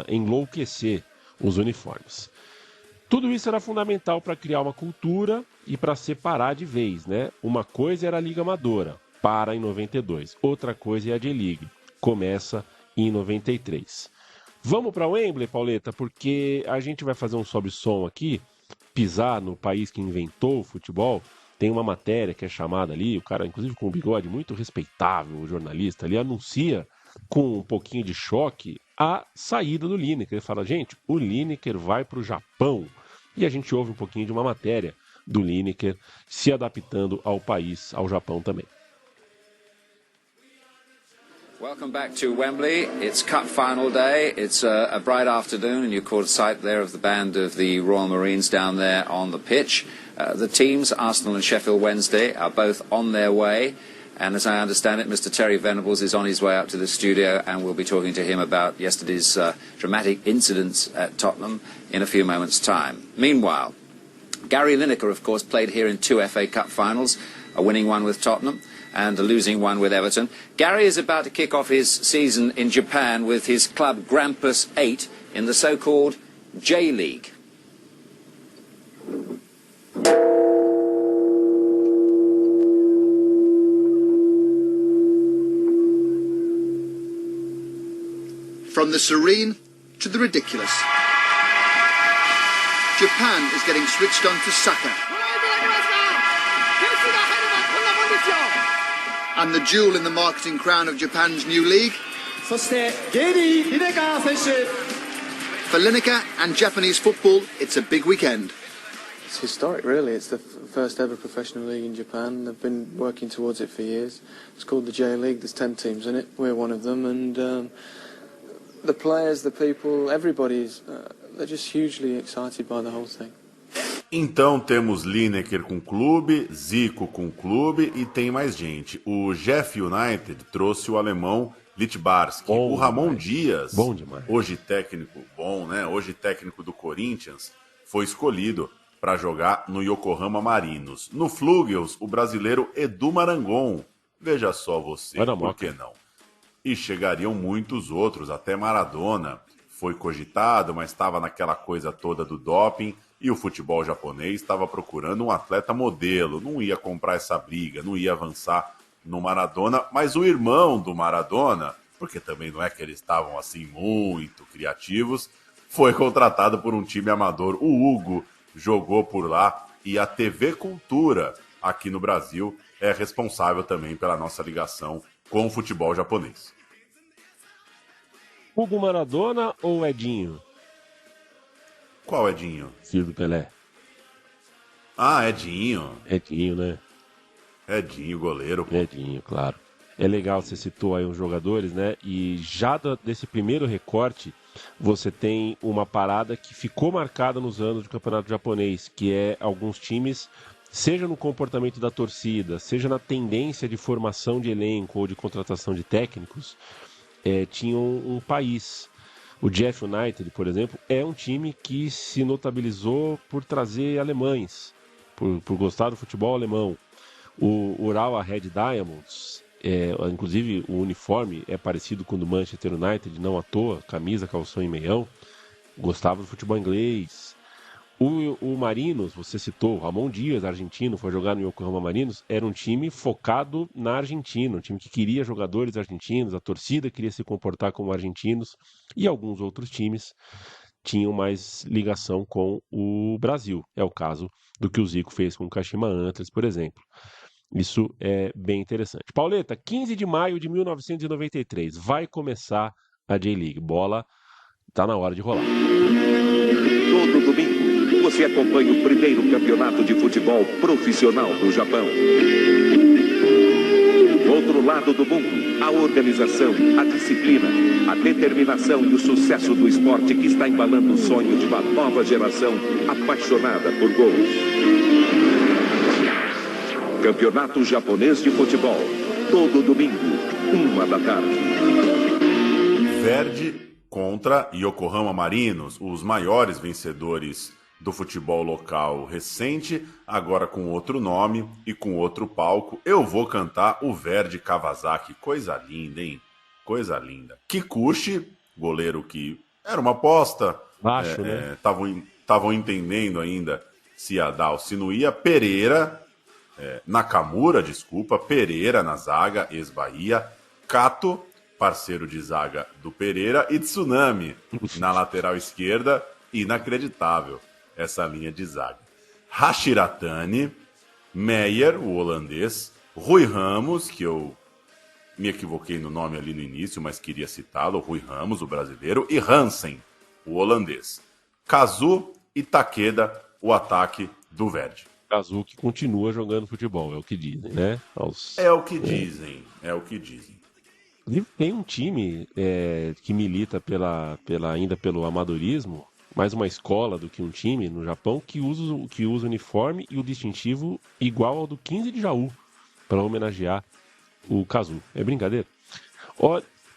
enlouquecer os uniformes. Tudo isso era fundamental para criar uma cultura e para separar de vez, né? Uma coisa era a Liga Amadora, para em 92. Outra coisa é a J-League, começa em 93. Vamos para Wembley, Pauleta, porque a gente vai fazer um sobe-som aqui, pisar no país que inventou o futebol. Tem uma matéria que é chamada ali, o cara, inclusive com um bigode muito respeitável, o jornalista ali, anuncia com um pouquinho de choque a saída do Lineker. Ele fala, gente, o Lineker vai para o Japão. E a gente ouve um pouquinho de uma matéria do Lineker se adaptando ao país, ao Japão também. Welcome back to Wembley. It's Cup final day. It's a bright afternoon and you caught sight there of the band of the Royal Marines down there on the pitch. The teams, Arsenal and Sheffield Wednesday, are both on their way. And as I understand it, Mr. Terry Venables is on his way up to the studio and we'll be talking to him about yesterday's dramatic incidents at Tottenham in a few moments' time. Meanwhile, Gary Lineker, of course, played here in 2 FA Cup finals, a winning one with Tottenham and a losing one with Everton. Gary is about to kick off his season in Japan with his club Grampus 8 in the so-called J-League. From the serene to the ridiculous, Japan is getting switched on to soccer. And the jewel in the marketing crown of Japan's new league. For Lineker and Japanese football, it's a big weekend. It's historic, really. It's the first ever professional league in Japan. They've been working towards it for years. It's called the J-League. There's 10 teams in it. We're one of them. And the players, the people, everybody's, they're just hugely excited by the whole thing. Então temos Lineker com clube, Zico com clube e tem mais gente. O Jeff United trouxe o alemão Littbarski. O Ramon Dias, hoje técnico bom, né? Hoje técnico do Corinthians, foi escolhido para jogar no Yokohama Marinos. No Flugels, o brasileiro Edu Marangon. Veja só você, por que não? E chegariam muitos outros, até Maradona foi cogitado, mas estava naquela coisa toda do doping. E o futebol japonês estava procurando um atleta modelo, não ia comprar essa briga, não ia avançar no Maradona, mas o irmão do Maradona, porque também não é que eles estavam assim muito criativos, foi contratado por um time amador. O Hugo jogou por lá e a TV Cultura aqui no Brasil é responsável também pela nossa ligação com o futebol japonês. Hugo Maradona ou Edinho? Qual Edinho? Filho do Pelé. Ah, Edinho. Edinho, né? Edinho, goleiro. Pô. Edinho, claro. é legal, você citou aí os jogadores, né? E já desse primeiro recorte, você tem uma parada que ficou marcada nos anos do campeonato japonês, que é alguns times, seja no comportamento da torcida, seja na tendência de formação de elenco ou de contratação de técnicos, tinham um país. O Jeff United, por exemplo, é um time que se notabilizou por trazer alemães, por gostar do futebol alemão. O Urawa Red Diamonds, inclusive o uniforme é parecido com o do Manchester United, não à toa, camisa, calção e meião, gostava do futebol inglês. O Marinos, você citou, Ramon Dias, argentino, foi jogar no Yokohama Marinos, era um time focado na Argentina, um time que queria jogadores argentinos, a torcida queria se comportar como argentinos, e alguns outros times tinham mais ligação com o Brasil. É o caso do que o Zico fez com o Kashima Antlers, por exemplo. Isso é bem interessante. Pauleta, 15 de maio de 1993, vai começar a J-League. Bola, tá na hora de rolar. Todo domingo, você acompanha o primeiro campeonato de futebol profissional do Japão. Do outro lado do mundo, a organização, a disciplina, a determinação e o sucesso do esporte que está embalando o sonho de uma nova geração apaixonada por gols. Campeonato Japonês de Futebol. Todo domingo, 1h. Verdi contra Yokohama Marinos, os maiores vencedores do futebol local recente, agora com outro nome e com outro palco. Eu vou cantar o Verdi Kawasaki. Coisa linda, hein? Coisa linda. Kikuchi, goleiro que era uma aposta. Baixo, né? Estavam entendendo ainda se ia dar ou se não ia. Nakamura, Pereira na zaga, ex-Bahia. Kato, parceiro de zaga do Pereira. E Tsunami na lateral esquerda. Inacreditável essa linha de zaga. Hashiratani, Meyer, o holandês, Rui Ramos, que eu me equivoquei no nome ali no início, mas queria citá-lo, Rui Ramos, o brasileiro, e Hansen, o holandês. Kazu e Takeda, o ataque do Verdi. Kazu que continua jogando futebol, é o que dizem, né? É o que dizem. Tem um time que milita ainda pelo amadorismo, mais uma escola do que um time no Japão, que usa o uniforme e o distintivo igual ao do 15 de Jaú, para homenagear o Kazu. É brincadeira?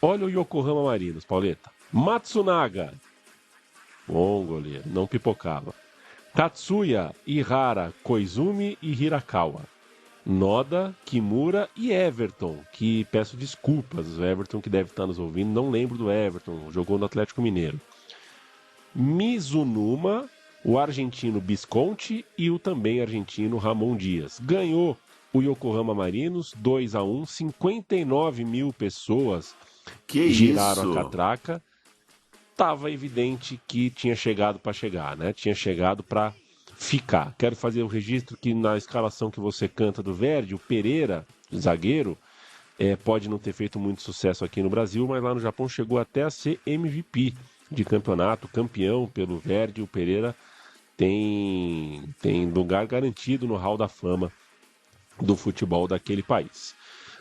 Olha o Yokohama Marinos, Pauleta. Matsunaga, bom goleiro, não pipocava. Tatsuya, Ihara, Koizumi e Hirakawa. Noda, Kimura e Everton, que peço desculpas, o Everton que deve estar nos ouvindo, não lembro do Everton, jogou no Atlético Mineiro. Mizunuma, o argentino Visconti e o também argentino Ramon Dias. Ganhou o Yokohama Marinos 2-1, 59 mil pessoas giraram a catraca. Estava evidente que tinha chegado para chegar, né? Tinha chegado para ficar. Quero fazer o registro que na escalação que você canta do Verdi, o Pereira, zagueiro, pode não ter feito muito sucesso aqui no Brasil, mas lá no Japão chegou até a ser MVP de campeonato, campeão pelo Verdi. O Pereira tem lugar garantido no Hall da Fama do futebol daquele país.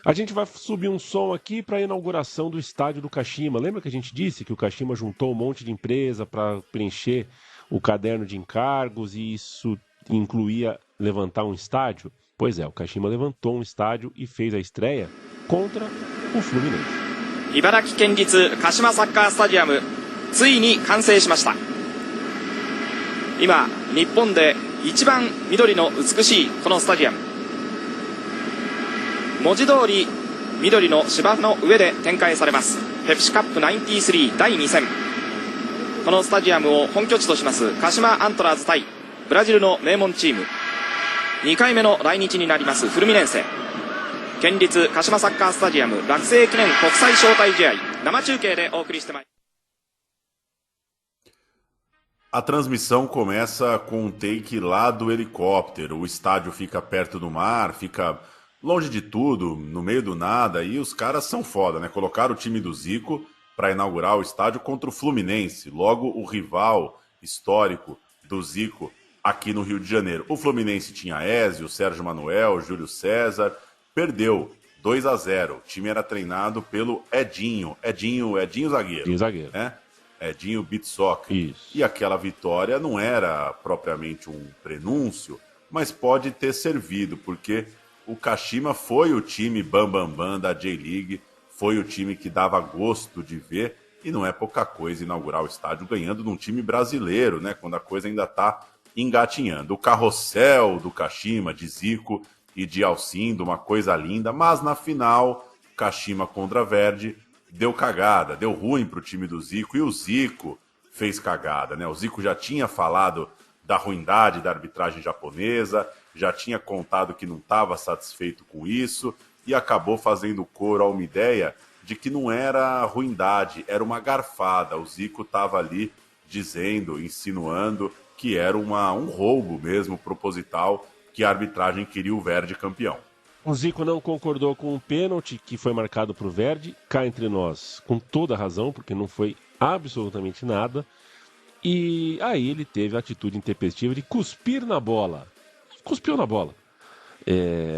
A gente vai subir um som aqui para a inauguração do estádio do Kashima. Lembra que a gente disse que o Kashima juntou um monte de empresa para preencher o caderno de encargos e isso incluía levantar um estádio? Pois é, o Kashima levantou um estádio e fez a estreia contra o Fluminense. Ibaraki Kenjitsu Kashima Sakkar Stadium ついに完成しました。今日本で一番緑の美しいこのスタジアム、文字通り緑の芝の上で展開されますペプシカップ93第2戦。このスタジアムを本拠地とします鹿島アントラーズ対ブラジルの名門チーム、2回目の来日になりますフルミネンセ。県立鹿島サッカースタジアム落成記念国際招待試合生中継でお送りしてまいります。A transmissão começa com um take lá do helicóptero. O estádio fica perto do mar, fica longe de tudo, no meio do nada. E os caras são foda, né? Colocaram o time do Zico para inaugurar o estádio contra o Fluminense, logo o rival histórico do Zico aqui no Rio de Janeiro. O Fluminense tinha Ezio, Sérgio Manuel, Júlio César. Perdeu 2-0. O time era treinado pelo Edinho zagueiro. Edinho zagueiro. Né? Edinho Beat Soccer. Isso. E aquela vitória não era propriamente um prenúncio, mas pode ter servido, porque o Kashima foi o time bam da J-League, foi o time que dava gosto de ver, e não é pouca coisa inaugurar o estádio ganhando de um time brasileiro, né? Quando a coisa ainda está engatinhando. O carrossel do Kashima, de Zico e de Alcindo, uma coisa linda, mas na final, Kashima contra Verdi deu cagada, deu ruim para o time do Zico, e o Zico fez cagada, né? O Zico já tinha falado da ruindade da arbitragem japonesa, já tinha contado que não estava satisfeito com isso, e acabou fazendo coro a uma ideia de que não era ruindade, era uma garfada. O Zico estava ali dizendo, insinuando que era um roubo mesmo, proposital, que a arbitragem queria o Verdi campeão. O Zico não concordou com o pênalti que foi marcado para o Verdi, cá entre nós, com toda a razão, porque não foi absolutamente nada. E aí ele teve a atitude intempestiva de cuspir na bola. Cuspiu na bola.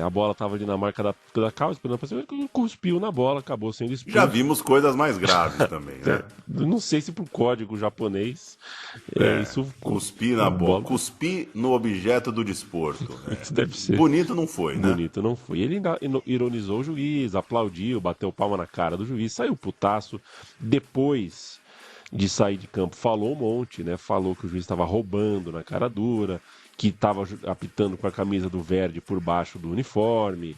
A bola estava ali na marca da calça, esperando para cima, cuspiu na bola, acabou sendo expulso. Já vimos coisas mais graves também, né? Não sei se por código japonês isso... Cuspir na bola. Cuspir no objeto do desporto. Isso deve ser. Bonito não foi, né? Bonito não foi. Ele ainda ironizou o juiz, aplaudiu, bateu palma na cara do juiz, saiu putaço. Depois de sair de campo, falou um monte, né? Falou que o juiz estava roubando na cara dura, que estava apitando com a camisa do Verdi por baixo do uniforme.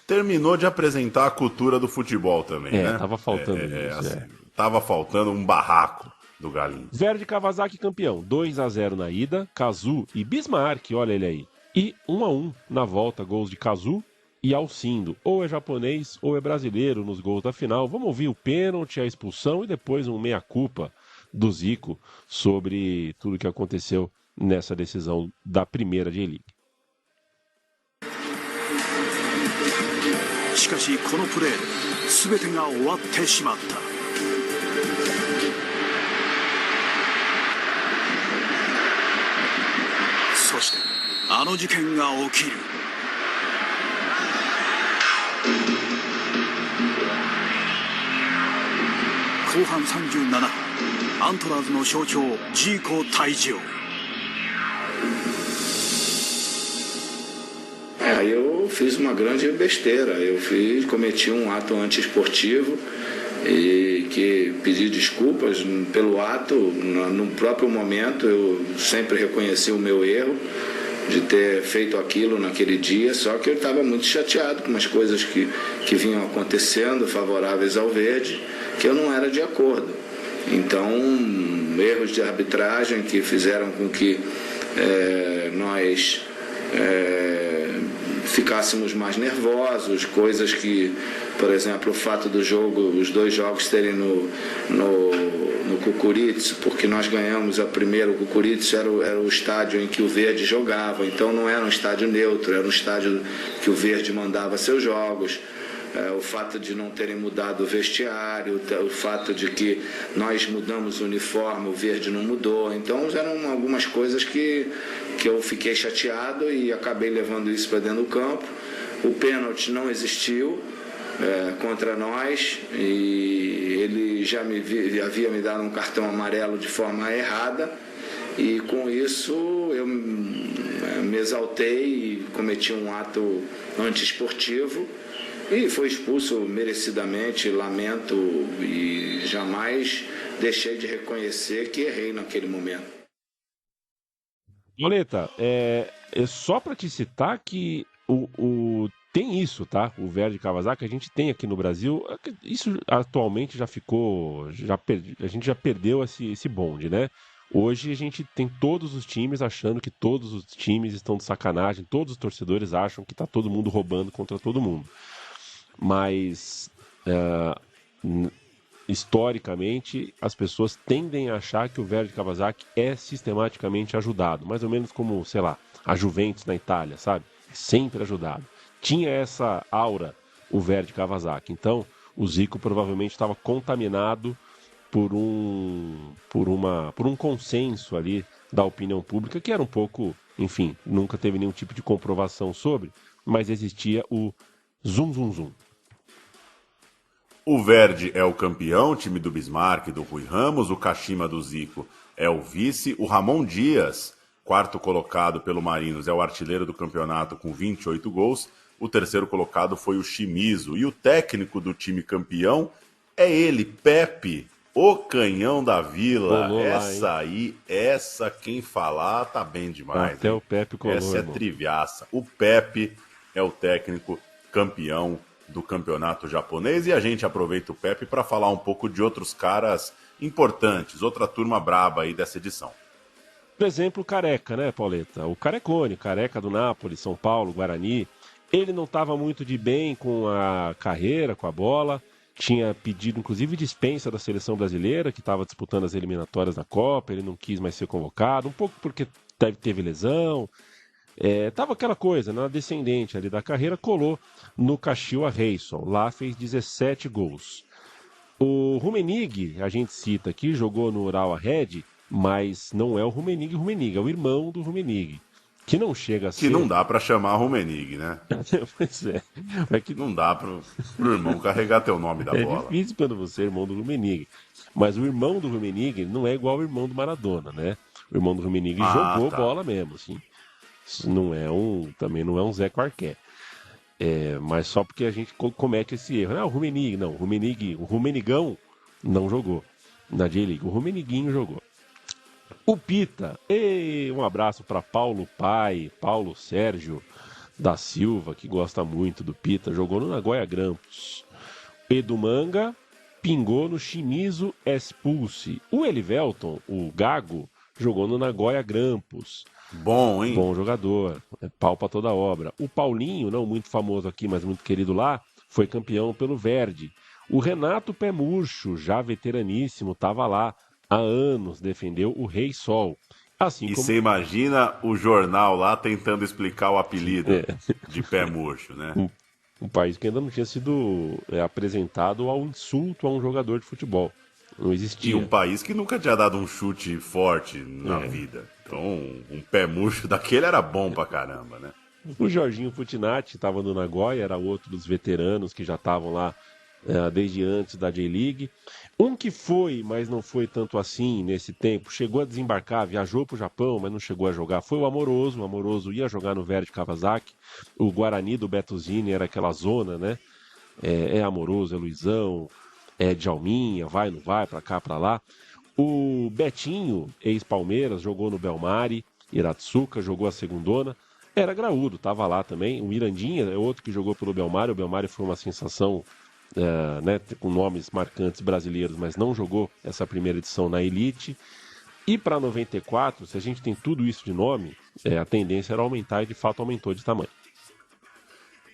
Terminou de apresentar a cultura do futebol também, né? Tava faltando isso. Tava faltando um barraco do Galinho. Verdi Kawasaki campeão, 2-0 na ida, Kazu e Bismarck, olha ele aí. E 1-1 na volta, gols de Kazu e Alcindo. Ou é japonês ou é brasileiro nos gols da final. Vamos ouvir o pênalti, a expulsão e depois um meia-culpa do Zico sobre tudo que aconteceu nessa decisão da primeira J-League. しかしこのプレーで全てが終わってしまった。そしてあの事件が起きる。後半37分、アントラーズの象徴ジーコ退場。Eu fiz uma grande besteira, cometi um ato antiesportivo e que pedi desculpas pelo ato. No próprio momento eu sempre reconheci o meu erro de ter feito aquilo naquele dia, só que eu estava muito chateado com umas coisas que vinham acontecendo favoráveis ao Verde, que eu não era de acordo. Então, erros de arbitragem que fizeram com que nós ficássemos mais nervosos, coisas que, por exemplo, o fato do jogo, os dois jogos terem no Kukuritsu, porque nós ganhamos a primeira, o Kukuritsu era o estádio em que o Verde jogava, então não era um estádio neutro, era um estádio que o Verde mandava seus jogos. O fato de não terem mudado o vestiário, o fato de que nós mudamos o uniforme, o Verde não mudou. Então eram algumas coisas que eu fiquei chateado e acabei levando isso para dentro do campo. O pênalti não existiu contra nós e ele já havia me dado um cartão amarelo de forma errada, e com isso eu me exaltei e cometi um ato antiesportivo. E foi expulso merecidamente, lamento, e jamais deixei de reconhecer que errei naquele momento. Boleta, é só para te citar que tem isso, tá? O Verdi Kawasaki, a gente tem aqui no Brasil, isso atualmente já ficou, a gente já perdeu esse bonde, né? Hoje a gente tem todos os times achando que todos os times estão de sacanagem, todos os torcedores acham que tá todo mundo roubando contra todo mundo. Mas, historicamente, as pessoas tendem a achar que o Verdi Kawasaki é sistematicamente ajudado. Mais ou menos como, sei lá, a Juventus na Itália, sabe? Sempre ajudado. Tinha essa aura, o Verdi Kawasaki. Então, o Zico provavelmente estava contaminado por um consenso ali da opinião pública, que era um pouco, enfim, nunca teve nenhum tipo de comprovação sobre, mas existia o zum, zum, zum. O Verdi é o campeão, time do Bismarck, do Rui Ramos. O Kashima do Zico é o vice. O Ramon Dias, quarto colocado pelo Marinos, é o artilheiro do campeonato com 28 gols. O terceiro colocado foi o Shimizu. E o técnico do time campeão é ele, Pepe, o canhão da Vila. Colou essa quem falar tá bem demais. Até o Pepe colou, essa é triviaça. O Pepe é o técnico campeão do campeonato japonês. E a gente aproveita o Pepe para falar um pouco de outros caras importantes, outra turma braba aí dessa edição. Por exemplo, o Careca, né, Pauleta? O Carecone, Careca do Napoli, São Paulo, Guarani. Ele não estava muito de bem com a carreira, com a bola. Tinha pedido, inclusive, dispensa da seleção brasileira, que estava disputando as eliminatórias da Copa. Ele não quis mais ser convocado, um pouco porque teve lesão. Tava aquela coisa, na descendente ali da carreira, colou no Kashiwa Reysol. Lá fez 17 gols. O Rummenigge, a gente cita aqui, jogou no Urawa Red, mas não é o Rummenigge, é o irmão do Rummenigge. Que não chega a ser... Que não dá pra chamar Rummenigge, né? Pois é. Que não dá pro irmão carregar teu nome da bola. É difícil quando você é irmão do Rummenigge. Mas o irmão do Rummenigge não é igual ao irmão do Maradona, né? O irmão do Rummenigge jogou bola mesmo, assim. Também não é um Zé Quarqué. Mas só porque a gente comete esse erro. O Rummenigge, o Rummenigão não jogou na J-League. O Rummeniguinho jogou. O Pita, um abraço para Paulo Sérgio da Silva, que gosta muito do Pita, jogou no Nagoya Grampus. Edu Manga pingou no Shimizu S-Pulse. O Elivelton, o Gago, jogou no Nagoya Grampus. Bom, hein? Bom jogador, pau pra toda obra. O Paulinho, não muito famoso aqui, mas muito querido lá, foi campeão pelo Verdi. O Renato Pé Murcho, já veteraníssimo, estava lá há anos, defendeu o Rei Sol. Assim e como... você imagina o jornal lá tentando explicar o apelido de Pé Murcho, né? Um país que ainda não tinha sido apresentado ao insulto a um jogador de futebol. Não existia. E um país que nunca tinha dado um chute forte na vida. Então, um pé murcho daquele era bom pra caramba, né? O Jorginho Futinati estava no Nagoya, era outro dos veteranos que já estavam lá desde antes da J-League. Um que foi, mas não foi tanto assim nesse tempo, chegou a desembarcar, viajou para o Japão, mas não chegou a jogar, foi o Amoroso. O Amoroso ia jogar no Verdi Kawasaki. O Guarani do Bertuzini era aquela zona, né? Amoroso, é Luizão, Djalminha, vai, não vai, para cá, para lá. O Betinho, ex-Palmeiras, jogou no Belmari, Iratsuka, jogou a segundona. Era graúdo, estava lá também. O Mirandinha é outro que jogou pelo Belmari. O Belmari foi uma sensação, com nomes marcantes brasileiros, mas não jogou essa primeira edição na Elite. E para 94, se a gente tem tudo isso de nome, a tendência era aumentar e de fato aumentou de tamanho.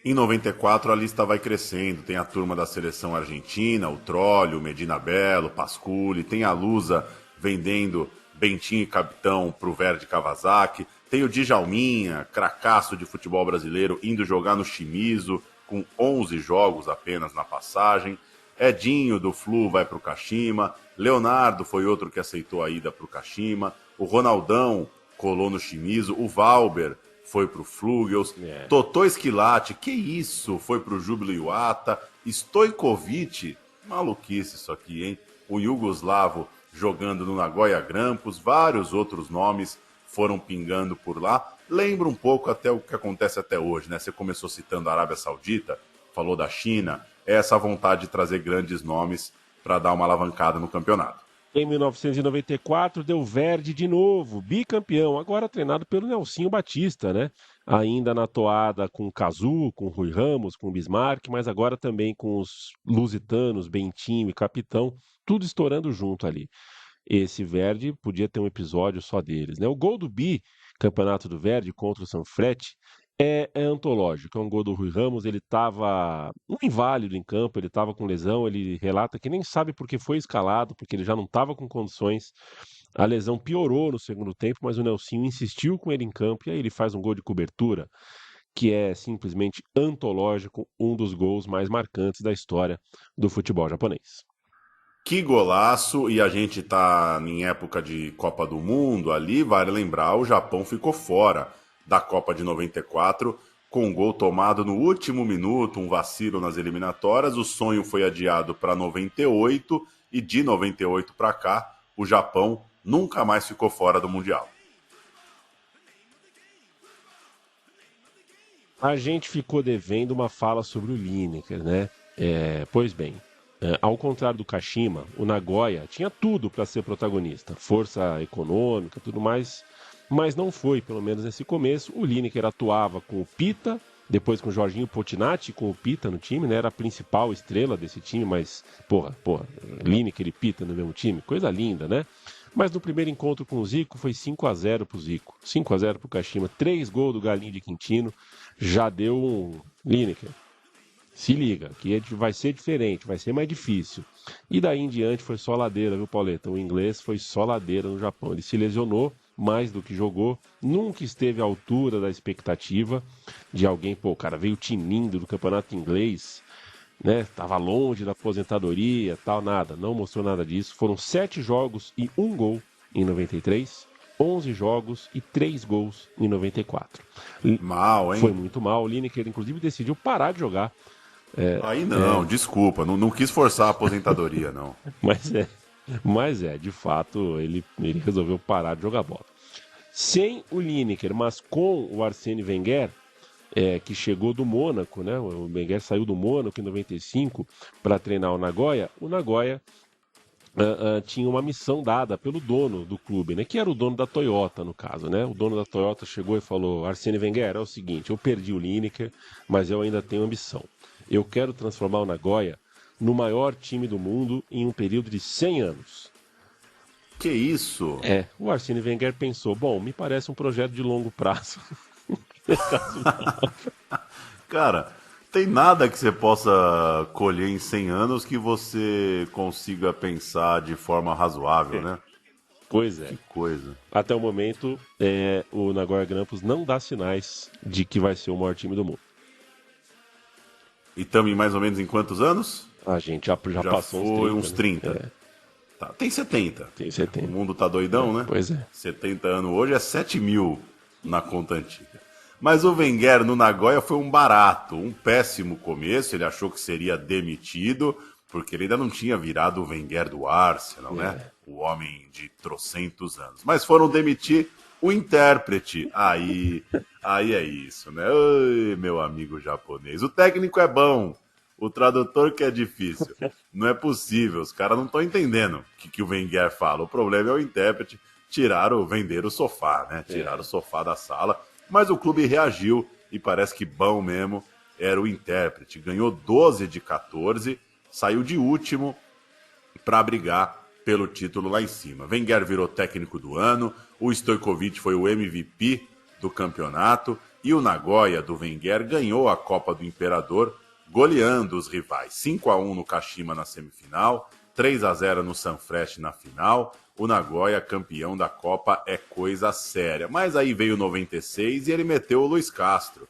Em 94 a lista vai crescendo, tem a turma da seleção argentina, o Trollio, o Medina Bello, o Pasculi, tem a Lusa vendendo Bentinho e Capitão pro Verdi Kawasaki, tem o Djalminha, cracaço de futebol brasileiro, indo jogar no Shimizu, com 11 jogos apenas na passagem, Edinho do Flu vai pro Kashima, Leonardo foi outro que aceitou a ida pro Kashima, o Ronaldão colou no Shimizu, o Valber foi pro Flugels, Totó Esquilate, que isso, foi pro Júbilo Iwata, Stojkovic, maluquice isso aqui, hein? O Yugoslavo jogando no Nagoya Grampus, vários outros nomes foram pingando por lá. Lembra um pouco até o que acontece até hoje, né? Você começou citando a Arábia Saudita, falou da China, essa vontade de trazer grandes nomes para dar uma alavancada no campeonato. Em 1994, deu Verdi de novo, bicampeão, agora treinado pelo Nelsinho Batista, né? Ainda na toada com o Cazu, com o Rui Ramos, com o Bismarck, mas agora também com os lusitanos, Bentinho e Capitão, tudo estourando junto ali. Esse Verdi podia ter um episódio só deles, né? O gol do Campeonato do Verdi contra o Sanfrecce é antológico, é um gol do Rui Ramos, ele estava inválido em campo, ele estava com lesão, ele relata que nem sabe por que foi escalado, porque ele já não estava com condições, a lesão piorou no segundo tempo, mas o Nelsinho insistiu com ele em campo, e aí ele faz um gol de cobertura, que é simplesmente antológico, um dos gols mais marcantes da história do futebol japonês. Que golaço, e a gente tá em época de Copa do Mundo ali, vale lembrar, o Japão ficou fora da Copa de 94, com um gol tomado no último minuto, um vacilo nas eliminatórias. O sonho foi adiado para 98 e de 98 para cá, o Japão nunca mais ficou fora do Mundial. A gente ficou devendo uma fala sobre o Lineker, né? Pois bem, ao contrário do Kashima, o Nagoya tinha tudo para ser protagonista. Força econômica, tudo mais, mas não foi, pelo menos nesse começo. O Lineker atuava com o Pita, depois com o Jorginho Potinati, com o Pita no time, né? Era a principal estrela desse time, mas, porra, Lineker e Pita no mesmo time, coisa linda, né? Mas no primeiro encontro com o Zico foi 5-0 pro Zico, 5-0 pro Kashima, 3 gols do Galinho de Quintino, já deu um Lineker. Se liga, que vai ser diferente, vai ser mais difícil. E daí em diante foi só ladeira, viu, Pauleta? O inglês foi só ladeira no Japão. Ele se lesionou mais do que jogou, nunca esteve à altura da expectativa de alguém, o cara veio tinindo do campeonato inglês, né? Tava longe da aposentadoria, tal, nada, não mostrou nada disso. Foram 7 jogos e 1 gol em 93, 11 jogos e 3 gols em 94. Mal, hein? Foi muito mal. O Lineker, inclusive, decidiu parar de jogar. Aí não, desculpa, não quis forçar a aposentadoria, não. Mas de fato, ele resolveu parar de jogar bola. Sem o Lineker, mas com o Arsène Wenger, que chegou do Mônaco, né? O Wenger saiu do Mônaco em 95 para treinar o Nagoya. O Nagoya tinha uma missão dada pelo dono do clube, né? Que era o dono da Toyota, no caso, né? O dono da Toyota chegou e falou: Arsène Wenger, é o seguinte, eu perdi o Lineker, mas eu ainda tenho ambição. Eu quero transformar o Nagoya no maior time do mundo em um período de 100 anos. Que isso? O Arsène Wenger pensou, bom, me parece um projeto de longo prazo. Cara, tem nada que você possa colher em 100 anos que você consiga pensar de forma razoável, né? Pois é. Que coisa. Até o momento, o Nagoya Grampus não dá sinais de que vai ser o maior time do mundo. E estamos mais ou menos em quantos anos? A gente já passou uns 30. Né? Tá, tem 70. Tem 70. O mundo tá doidão, né? Pois é. 70 anos hoje é 7 mil na conta antiga. Mas o Wenger no Nagoya foi um barato, um péssimo começo. Ele achou que seria demitido, porque ele ainda não tinha virado o Wenger do Arsenal, né? O homem de trocentos anos. Mas foram demitir o intérprete. Aí é isso, né? Oi, meu amigo japonês. O técnico é bom, o tradutor que é difícil. Não é possível, os caras não estão entendendo o que o Wenger fala. O problema é o intérprete. Vender o sofá, né? Tiraram o sofá da sala. Mas o clube reagiu e parece que bom mesmo era o intérprete. Ganhou 12 de 14, saiu de último para brigar pelo título lá em cima. Wenger virou técnico do ano, o Stojkovic foi o MVP do campeonato e o Nagoya do Wenger ganhou a Copa do Imperador, goleando os rivais. 5-1 no Kashima na semifinal, 3-0 no Sanfrecce na final. O Nagoya, campeão da Copa, é coisa séria. Mas aí veio 96 e ele meteu o Luiz Castro.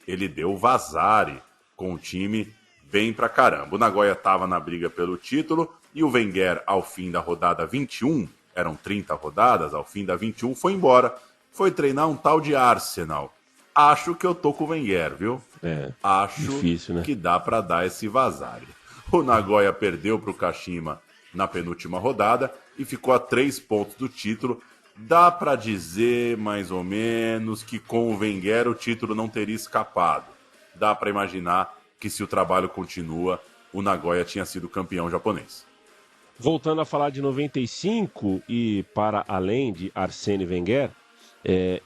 Ele deu o Vasari com o time bem pra caramba. O Nagoya estava na briga pelo título e o Wenger, ao fim da rodada 21, eram 30 rodadas, ao fim da 21, foi embora. Foi treinar um tal de Arsenal. Acho que eu tô com o Wenger, viu? Acho difícil, né? Que dá pra dar esse Vasari. O Nagoya perdeu pro Kashima na penúltima rodada e ficou a 3 pontos do título. Dá pra dizer, mais ou menos, que com o Wenger o título não teria escapado. Dá pra imaginar que se o trabalho continua, o Nagoya tinha sido campeão japonês. Voltando a falar de 95 e para além de Arsène Wenger,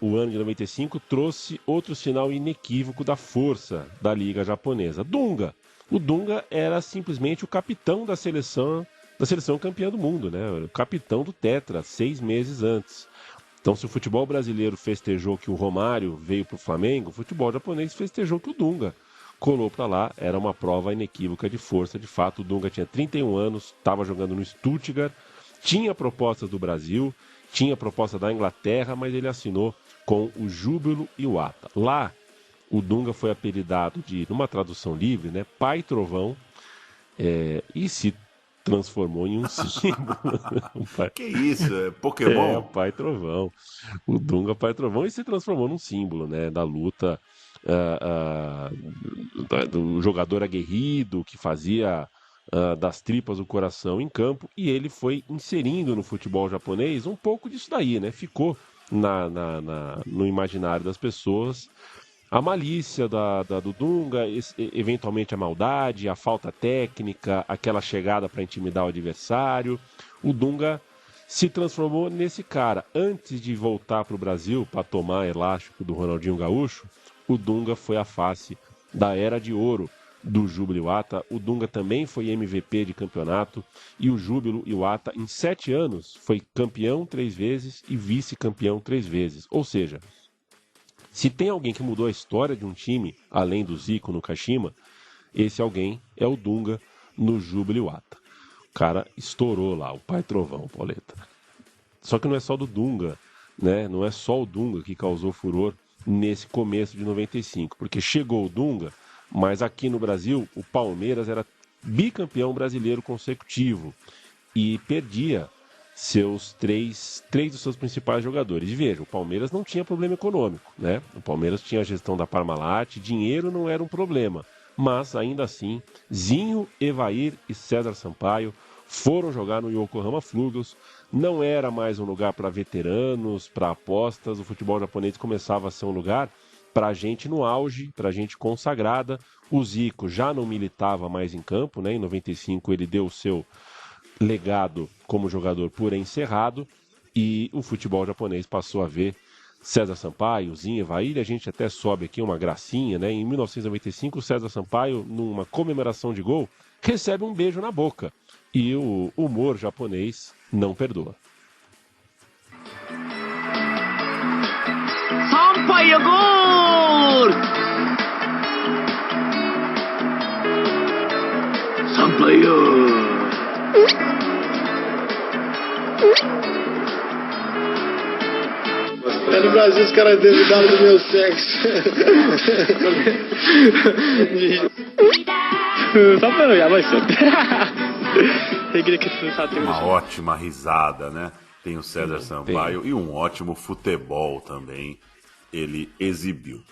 o ano de 95 trouxe outro sinal inequívoco da força da liga japonesa. Dunga. O Dunga era simplesmente o capitão da seleção campeã do mundo, né? O capitão do Tetra, 6 meses antes. Então, se o futebol brasileiro festejou que o Romário veio para o Flamengo, o futebol japonês festejou que o Dunga colou para lá. Era uma prova inequívoca de força. De fato, o Dunga tinha 31 anos, estava jogando no Stuttgart, tinha propostas do Brasil, tinha proposta da Inglaterra, mas ele assinou com o Júbilo Iwata. Lá, o Dunga foi apelidado de, numa tradução livre, né, Pai Trovão, e se transformou em um símbolo. Que isso? É Pokémon? Pai Trovão. O Dunga Pai Trovão, e se transformou num símbolo, né, da luta do jogador aguerrido que fazia das tripas o coração em campo, e ele foi inserindo no futebol japonês um pouco disso daí, né? Ficou no imaginário das pessoas a malícia do Dunga, eventualmente a maldade, a falta técnica, aquela chegada para intimidar o adversário. O Dunga se transformou nesse cara. Antes de voltar para o Brasil para tomar elástico do Ronaldinho Gaúcho, o Dunga foi a face da era de ouro do Júbilo Iwata. O Dunga também foi MVP de campeonato, e o Júbilo Iwata, em 7 anos, foi campeão 3 vezes e vice-campeão 3 vezes. Ou seja, se tem alguém que mudou a história de um time, além do Zico no Kashima, esse alguém é o Dunga no Júbilo Iwata. O cara estourou lá, o pai trovão, Pauleta. Só que não é só do Dunga, né? Não é só o Dunga que causou furor nesse começo de 95, porque chegou o Dunga, mas aqui no Brasil o Palmeiras era bicampeão brasileiro consecutivo e perdia três dos seus principais jogadores. E veja, o Palmeiras não tinha problema econômico, né? O Palmeiras tinha a gestão da Parmalat, dinheiro não era um problema, mas ainda assim, Zinho, Evair e César Sampaio foram jogar no Yokohama Flugels. Não era mais um lugar para veteranos, para apostas. O futebol japonês começava a ser um lugar para gente no auge, para gente consagrada. O Zico já não militava mais em campo, né? Em 95 ele deu o seu legado como jogador por encerrado, e o futebol japonês passou a ver César Sampaio, Zinho, Evair. A gente até sobe aqui uma gracinha, né? Em 1995, o César Sampaio, numa comemoração de gol, recebe um beijo na boca, e o humor japonês não perdoa. Sampaio, gol! Sampaio! É no Brasil os caras duvidaram do meu sexo. Uma ótima risada, né? Tem o César Sampaio e um ótimo futebol também ele exibiu.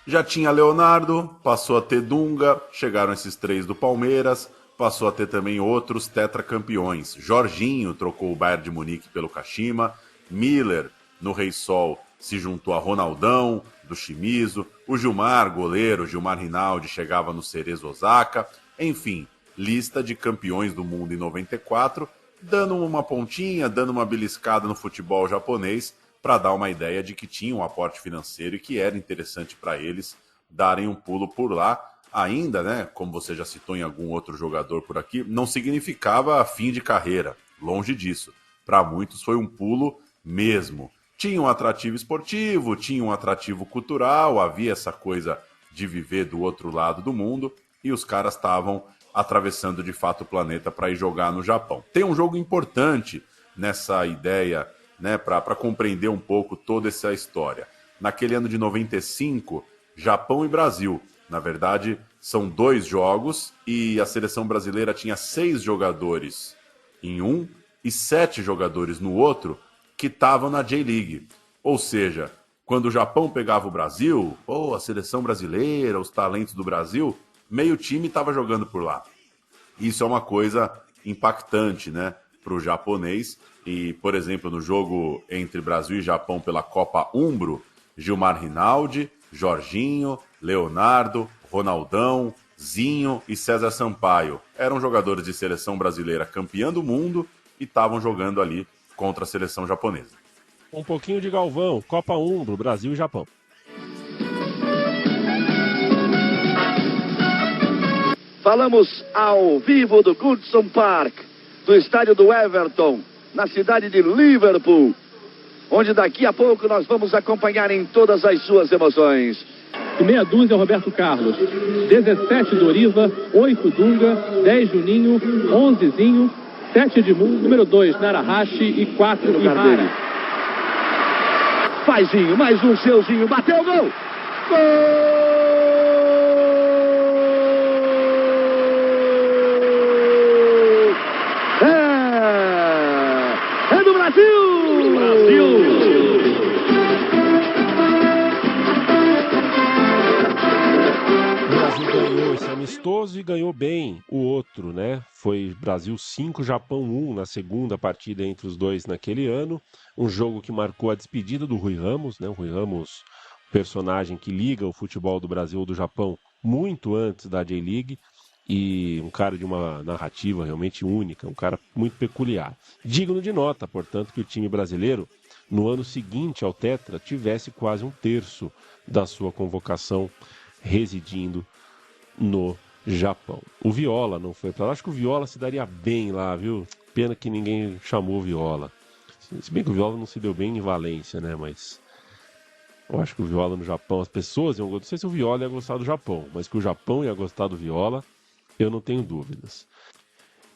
Já tinha Leonardo, passou a ter Dunga, chegaram esses 3 do Palmeiras, passou a ter também outros tetracampeões. Jorginho trocou o Bayern de Munique pelo Kashima, Miller no Rei Sol se juntou a Ronaldão do Shimizu, o Gilmar, goleiro, Gilmar Rinaldi, chegava no Cerezo Osaka. Enfim, lista de campeões do mundo em 94, dando uma pontinha, dando uma beliscada no futebol japonês, para dar uma ideia de que tinha um aporte financeiro e que era interessante para eles darem um pulo por lá. Ainda, né, como você já citou em algum outro jogador por aqui, não significava fim de carreira, longe disso. Para muitos foi um pulo mesmo. Tinha um atrativo esportivo, tinha um atrativo cultural, havia essa coisa de viver do outro lado do mundo, e os caras estavam atravessando de fato o planeta para ir jogar no Japão. Tem um jogo importante nessa ideia, né, para compreender um pouco toda essa história. Naquele ano de 95, Japão e Brasil. Na verdade, são 2 jogos e a seleção brasileira tinha 6 jogadores em um e 7 jogadores no outro que estavam na J-League. Ou seja, quando o Japão pegava o Brasil, a seleção brasileira, os talentos do Brasil, meio time estava jogando por lá. Isso é uma coisa impactante, né, para o japonês. E, por exemplo, no jogo entre Brasil e Japão pela Copa Umbro, Gilmar Rinaldi, Jorginho, Leonardo, Ronaldão, Zinho e César Sampaio eram jogadores de seleção brasileira campeã do mundo e estavam jogando ali contra a seleção japonesa. Um pouquinho de Galvão, Copa Umbro, Brasil e Japão. Falamos ao vivo do Goodson Park, do estádio do Everton, na cidade de Liverpool, onde daqui a pouco nós vamos acompanhar em todas as suas emoções. Meia dúzia Roberto Carlos, 17 Doriva, 8 Dunga, 10 Juninho, 11 Zinho, 7 Edmundo, número 2 Narahashi e 4 Ihara. Faz Zinho, mais um seuzinho, bateu o gol! Gol! É do Brasil! Brasil! e ganhou bem o outro, né? Foi Brasil 5, Japão 1 na segunda partida entre os dois naquele ano. Um jogo que marcou a despedida do Rui Ramos, né? O Rui Ramos, personagem que liga o futebol do Brasil ou do Japão muito antes da J-League. E um cara de uma narrativa realmente única, um cara muito peculiar. Digno de nota, portanto, que o time brasileiro, no ano seguinte ao Tetra, tivesse quase um terço da sua convocação residindo no Japão. O Viola não foi para lá. Acho que o Viola se daria bem lá, viu? Pena que ninguém chamou o Viola. Se bem que o Viola não se deu bem em Valência, né? Mas eu acho que o Viola no Japão, as pessoas iam... Não sei se o Viola ia gostar do Japão, mas que o Japão ia gostar do Viola, eu não tenho dúvidas.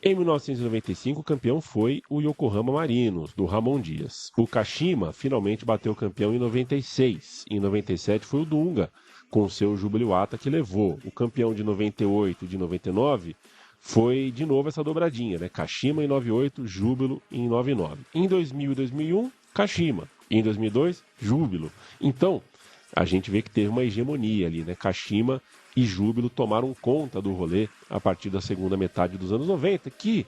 Em 1995, o campeão foi o Yokohama Marinos, do Ramon Dias. O Kashima finalmente bateu o campeão em 96. Em 97 foi o Dunga, com o seu Jubiluata, que levou. O campeão de 98 e de 99 foi de novo essa dobradinha, né? Kashima em 98, Júbilo em 99. Em 2000 e 2001, Kashima. Em 2002, Júbilo. Então, a gente vê que teve uma hegemonia ali, né? Kashima e Júbilo tomaram conta do rolê a partir da segunda metade dos anos 90, que,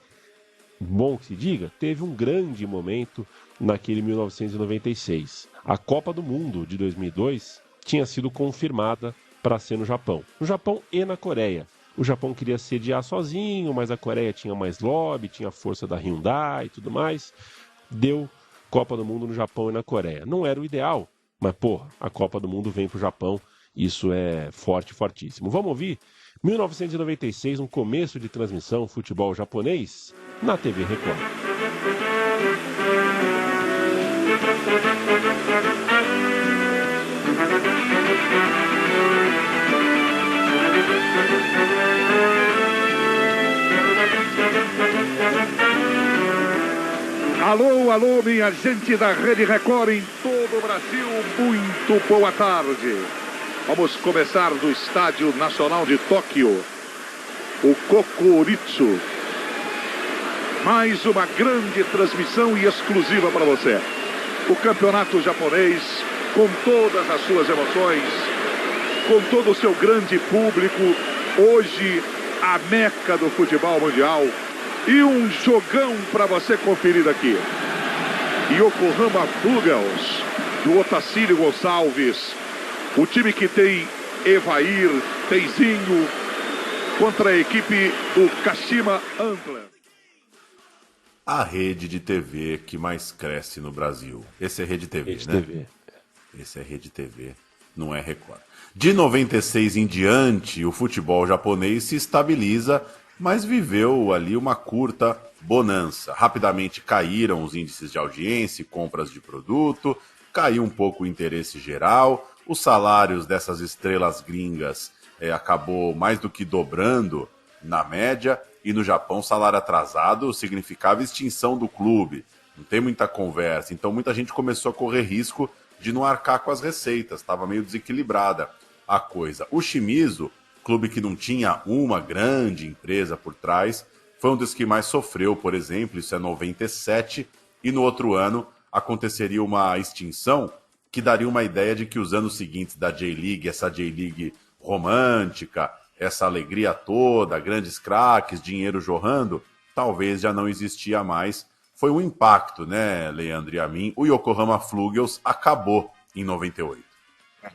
bom que se diga, teve um grande momento naquele 1996. A Copa do Mundo de 2002 tinha sido confirmada para ser no Japão. No Japão e na Coreia. O Japão queria sediar sozinho, mas a Coreia tinha mais lobby, tinha a força da Hyundai e tudo mais. Deu Copa do Mundo no Japão e na Coreia. Não era o ideal, mas, porra, a Copa do Mundo vem pro Japão. Isso é forte, fortíssimo. Vamos ouvir 1996, um começo de transmissão futebol japonês na TV Record. Alô, alô, minha gente da Rede Record em todo o Brasil, muito boa tarde. Vamos começar do Estádio Nacional de Tóquio, o Kokuritsu. Mais uma grande transmissão e exclusiva para você. O campeonato japonês, com todas as suas emoções, com todo o seu grande público, hoje a meca do futebol mundial. E um jogão para você conferir aqui. Yokohama Flugels, do Otacílio Gonçalves. O time que tem Evair, tem Zinho, contra a equipe do Kashima Antlers. A rede de TV que mais cresce no Brasil. Esse é Rede TV, Rede né? TV. Esse é Rede TV, não é Record. De 96 em diante, o futebol japonês se estabiliza, mas viveu ali uma curta bonança. Rapidamente caíram os índices de audiência e compras de produto, caiu um pouco o interesse geral, os salários dessas estrelas gringas acabou mais do que dobrando na média, e no Japão salário atrasado significava extinção do clube, não tem muita conversa, então muita gente começou a correr risco de não arcar com as receitas, estava meio desequilibrada a coisa. O Shimizu, clube que não tinha uma grande empresa por trás, foi um dos que mais sofreu, por exemplo, isso é 97, e no outro ano aconteceria uma extinção que daria uma ideia de que os anos seguintes da J-League, essa J-League romântica, essa alegria toda, grandes craques, dinheiro jorrando, talvez já não existia mais. Foi um impacto, né, Leandro e a mim? O Yokohama Flugels acabou em 98.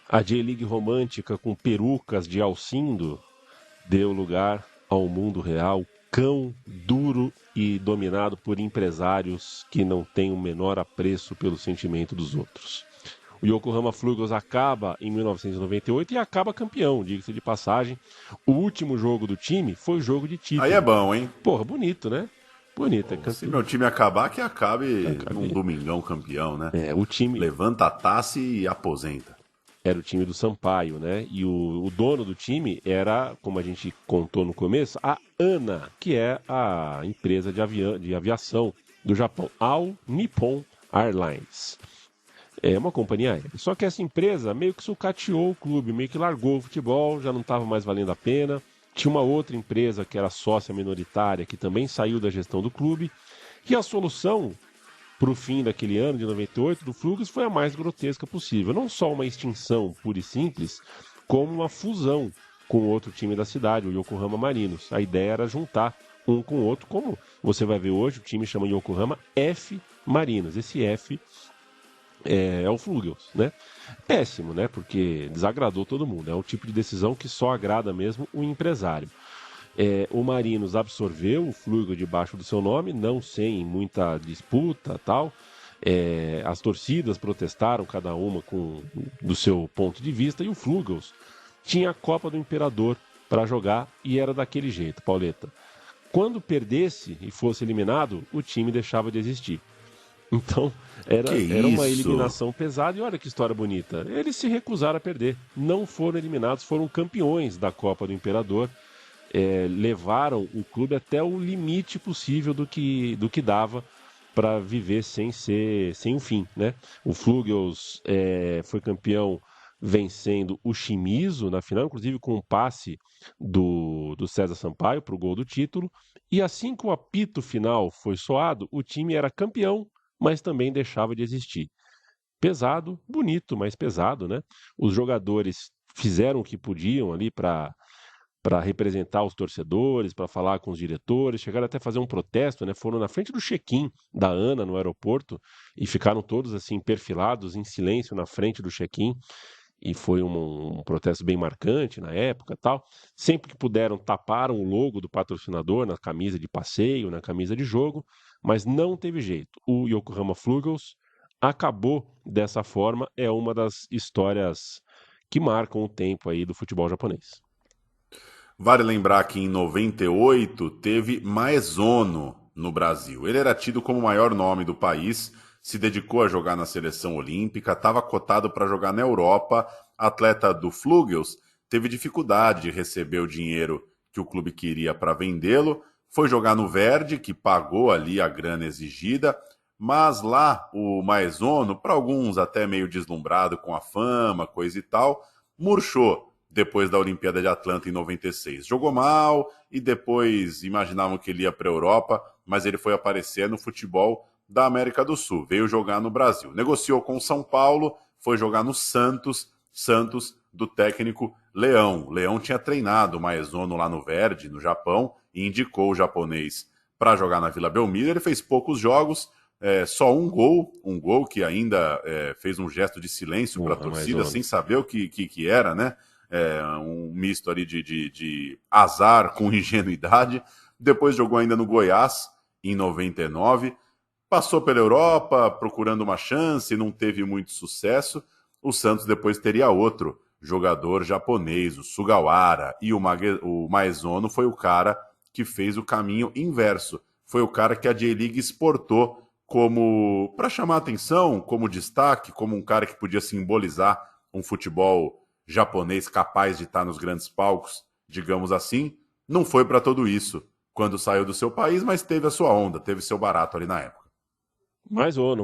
A J-League romântica com perucas de Alcindo deu lugar ao mundo real, cão, duro e dominado por empresários que não têm o menor apreço pelo sentimento dos outros. O Yokohama Flugels acaba em 1998 e acaba campeão, diga-se de passagem. O último jogo do time foi o jogo de título. Aí é bom, hein? Porra, bonito, né? Bonito. Pô, se meu time acabar, que acabe num domingão campeão, né? O time... Levanta a taça e aposenta. Era o time do Sampaio, né? E o dono do time era, como a gente contou no começo, a ANA, que é a empresa de aviação do Japão, All Nippon Airlines. É uma companhia aérea. Só que essa empresa meio que sucateou o clube, meio que largou o futebol, já não estava mais valendo a pena. Tinha uma outra empresa que era sócia minoritária, que também saiu da gestão do clube. E a solução para o fim daquele ano, de 98, do Flugels foi a mais grotesca possível. Não só uma extinção pura e simples, como uma fusão com outro time da cidade, o Yokohama Marinos. A ideia era juntar um com o outro, como você vai ver hoje, o time chama Yokohama F Marinos. Esse F é o Flugels, né? Péssimo, né? Porque desagradou todo mundo. É um tipo de decisão que só agrada mesmo o empresário. O Marinos absorveu o Flugel debaixo do seu nome, não sem muita disputa, tal. As torcidas protestaram, cada uma do seu ponto de vista, e o Flugels tinha a Copa do Imperador para jogar e era daquele jeito, Pauleta. Quando perdesse e fosse eliminado, o time deixava de existir. Então, era uma eliminação pesada. E olha que história bonita. Eles se recusaram a perder. Não foram eliminados, foram campeões da Copa do Imperador. Levaram o clube até o limite possível do que dava para viver sem um fim, né? O Flugels foi campeão vencendo o Shimizu na final, inclusive com um passe do César Sampaio para o gol do título. E assim que o apito final foi soado, o time era campeão, mas também deixava de existir. Pesado, bonito, mas pesado, né? Os jogadores fizeram o que podiam ali para representar os torcedores, para falar com os diretores, chegaram até a fazer um protesto, né? Foram na frente do check-in da ANA no aeroporto e ficaram todos assim perfilados em silêncio na frente do check-in. E foi um protesto bem marcante na época, tal. Sempre que puderam, taparam o logo do patrocinador na camisa de passeio, na camisa de jogo, mas não teve jeito. O Yokohama Flugels acabou dessa forma, é uma das histórias que marcam o tempo aí do futebol japonês. Vale lembrar que em 98 teve Maezono no Brasil. Ele era tido como o maior nome do país, se dedicou a jogar na seleção olímpica, estava cotado para jogar na Europa. Atleta do Flugels teve dificuldade de receber o dinheiro que o clube queria para vendê-lo. Foi jogar no Verdi, que pagou ali a grana exigida. Mas lá o Maezono, para alguns até meio deslumbrado com a fama, coisa e tal, murchou depois da Olimpíada de Atlanta em 96. Jogou mal e depois imaginavam que ele ia para a Europa, mas ele foi aparecer no futebol da América do Sul. Veio jogar no Brasil. Negociou com o São Paulo, foi jogar no Santos do técnico Leão. Leão tinha treinado o Maezono lá no Verdi, no Japão, e indicou o japonês para jogar na Vila Belmiro. Ele fez poucos jogos, só um gol que ainda fez um gesto de silêncio para a torcida, sem saber o que era, né? Um misto ali de azar com ingenuidade. Depois jogou ainda no Goiás, em 99. Passou pela Europa, procurando uma chance, não teve muito sucesso. O Santos depois teria outro jogador japonês, o Sugawara. E o Maezono foi o cara que fez o caminho inverso. Foi o cara que a J-League exportou para chamar atenção, como destaque, como um cara que podia simbolizar um futebol japonês capaz de estar nos grandes palcos, digamos assim. Não foi para tudo isso quando saiu do seu país, mas teve a sua onda, teve seu barato ali na época. Maezono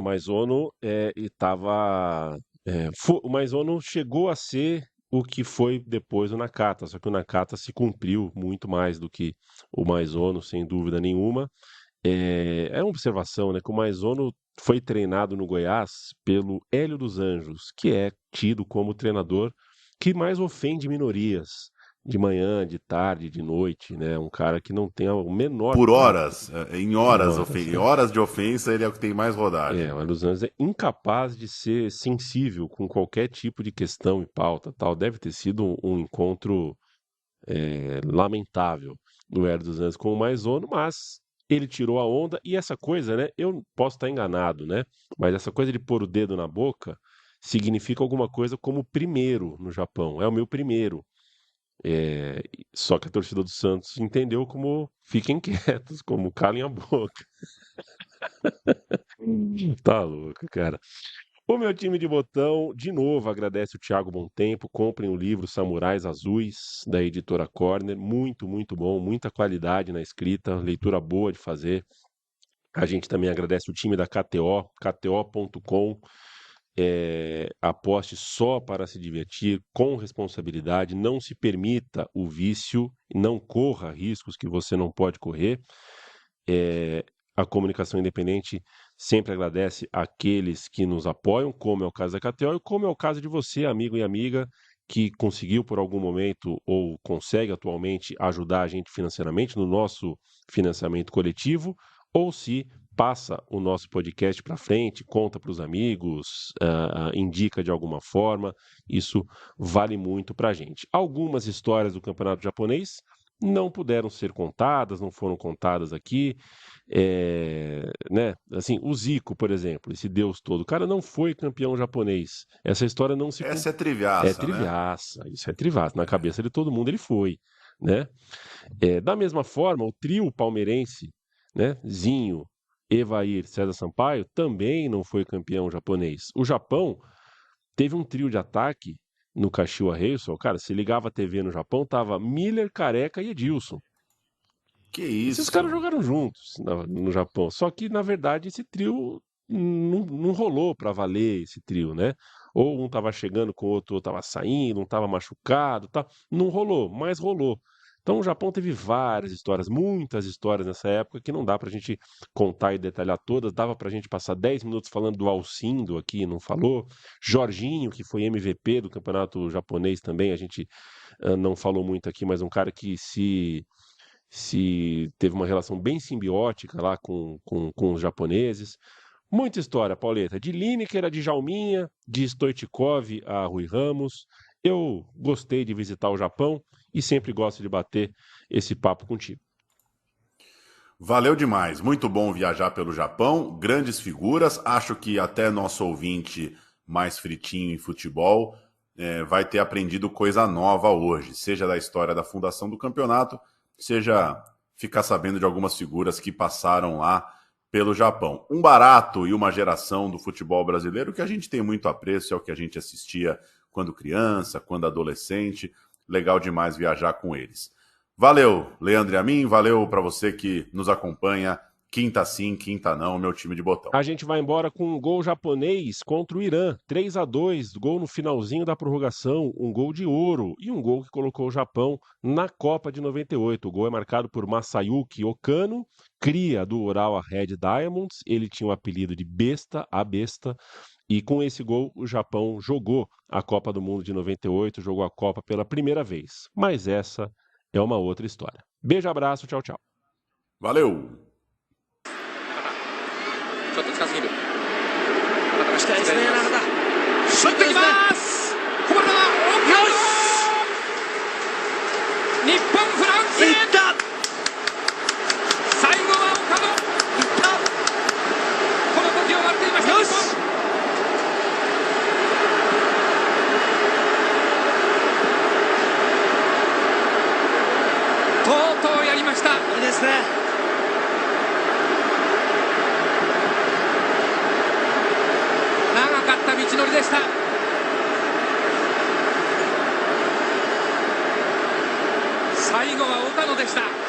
o Maezono chegou a ser o que foi depois o Nakata, só que o Nakata se cumpriu muito mais do que o Maezono, sem dúvida nenhuma. É uma observação, né, que o Maezono foi treinado no Goiás pelo Hélio dos Anjos, que é tido como o treinador que mais ofende minorias. De manhã, de tarde, de noite, né? Um cara que não tem o menor... Por horas, em horas de ofensa, ele é o que tem mais rodagem. O Los Angeles é incapaz de ser sensível com qualquer tipo de questão e pauta, tal. Deve ter sido um encontro lamentável do Hélio dos Anjos com o Maezono, mas ele tirou a onda, e essa coisa, né? Eu posso estar enganado, né? Mas essa coisa de pôr o dedo na boca significa alguma coisa como primeiro no Japão. É o meu primeiro. Só que a torcida do Santos entendeu como fiquem quietos, como calem a boca. Tá louco, cara. O meu time de botão, de novo, agradece o Thiago Bontempo. Comprem o livro Samurais Azuis, da editora Corner. Muito, muito bom, muita qualidade na escrita, leitura boa de fazer. A gente também agradece o time da KTO, kto.com. Aposte só para se divertir, com responsabilidade, não se permita o vício, não corra riscos que você não pode correr. A comunicação independente sempre agradece àqueles que nos apoiam, como é o caso da KTO e como é o caso de você, amigo e amiga, que conseguiu por algum momento ou consegue atualmente ajudar a gente financeiramente no nosso financiamento coletivo, ou se passa o nosso podcast para frente, conta para os amigos, indica de alguma forma, isso vale muito para a gente. Algumas histórias do campeonato japonês não puderam ser contadas, não foram contadas aqui, né? Assim, o Zico, por exemplo, esse deus todo, o cara não foi campeão japonês. Essa história não se... Essa é triviaça, É triviaça, né? Isso é triviaça. Na cabeça de todo mundo ele foi, né? Da mesma forma, o trio palmeirense, né? Zinho, Evair, César Sampaio, também não foi campeão japonês. O Japão teve um trio de ataque no Kashiwa Reysol. Cara, se ligava a TV no Japão, tava Miller, Careca e Edilson. Que isso? Esses caras jogaram juntos no Japão. Só que, na verdade, esse trio não rolou pra valer, esse trio, né? Ou um tava chegando com o outro tava saindo, um tava machucado, tá? Não rolou, mas rolou. Então o Japão teve várias histórias, muitas histórias nessa época que não dá pra gente contar e detalhar todas. Dava pra gente passar 10 minutos falando do Alcindo aqui, não falou. Jorginho, que foi MVP do campeonato japonês também, a gente não falou muito aqui, mas um cara que se teve uma relação bem simbiótica lá com os japoneses. Muita história, Pauleta. De Lineker a Djalminha, de Stoichkov a Rui Ramos. Eu gostei de visitar o Japão e sempre gosto de bater esse papo contigo. Valeu demais. Muito bom viajar pelo Japão. Grandes figuras. Acho que até nosso ouvinte mais fritinho em futebol vai ter aprendido coisa nova hoje. Seja da história da fundação do campeonato, seja ficar sabendo de algumas figuras que passaram lá pelo Japão. Um barato e uma geração do futebol brasileiro que a gente tem muito apreço, é o que a gente assistia quando criança, quando adolescente. Legal demais viajar com eles. Valeu, Leandro e a mim, valeu para você que nos acompanha. Quinta sim, quinta não, meu time de botão. A gente vai embora com um gol japonês contra o Irã, 3-2, gol no finalzinho da prorrogação, um gol de ouro e um gol que colocou o Japão na Copa de 98. O gol é marcado por Masayuki Okano, cria do Urawa Red Diamonds, ele tinha o apelido de Besta, a Besta, e com esse gol o Japão jogou a Copa do Mundo de 98, jogou a Copa pela primeira vez. Mas essa é uma outra história. Beijo, abraço, tchau, tchau. Valeu! ちょっと近すぎる。近いですね、中田。打ってきます。こぼれ球、よし。日本フランス。いった。最後は岡野。いった。この時を待っていました。よし。とうとうやりました。いいですね。道のりでした。最後は岡野でした。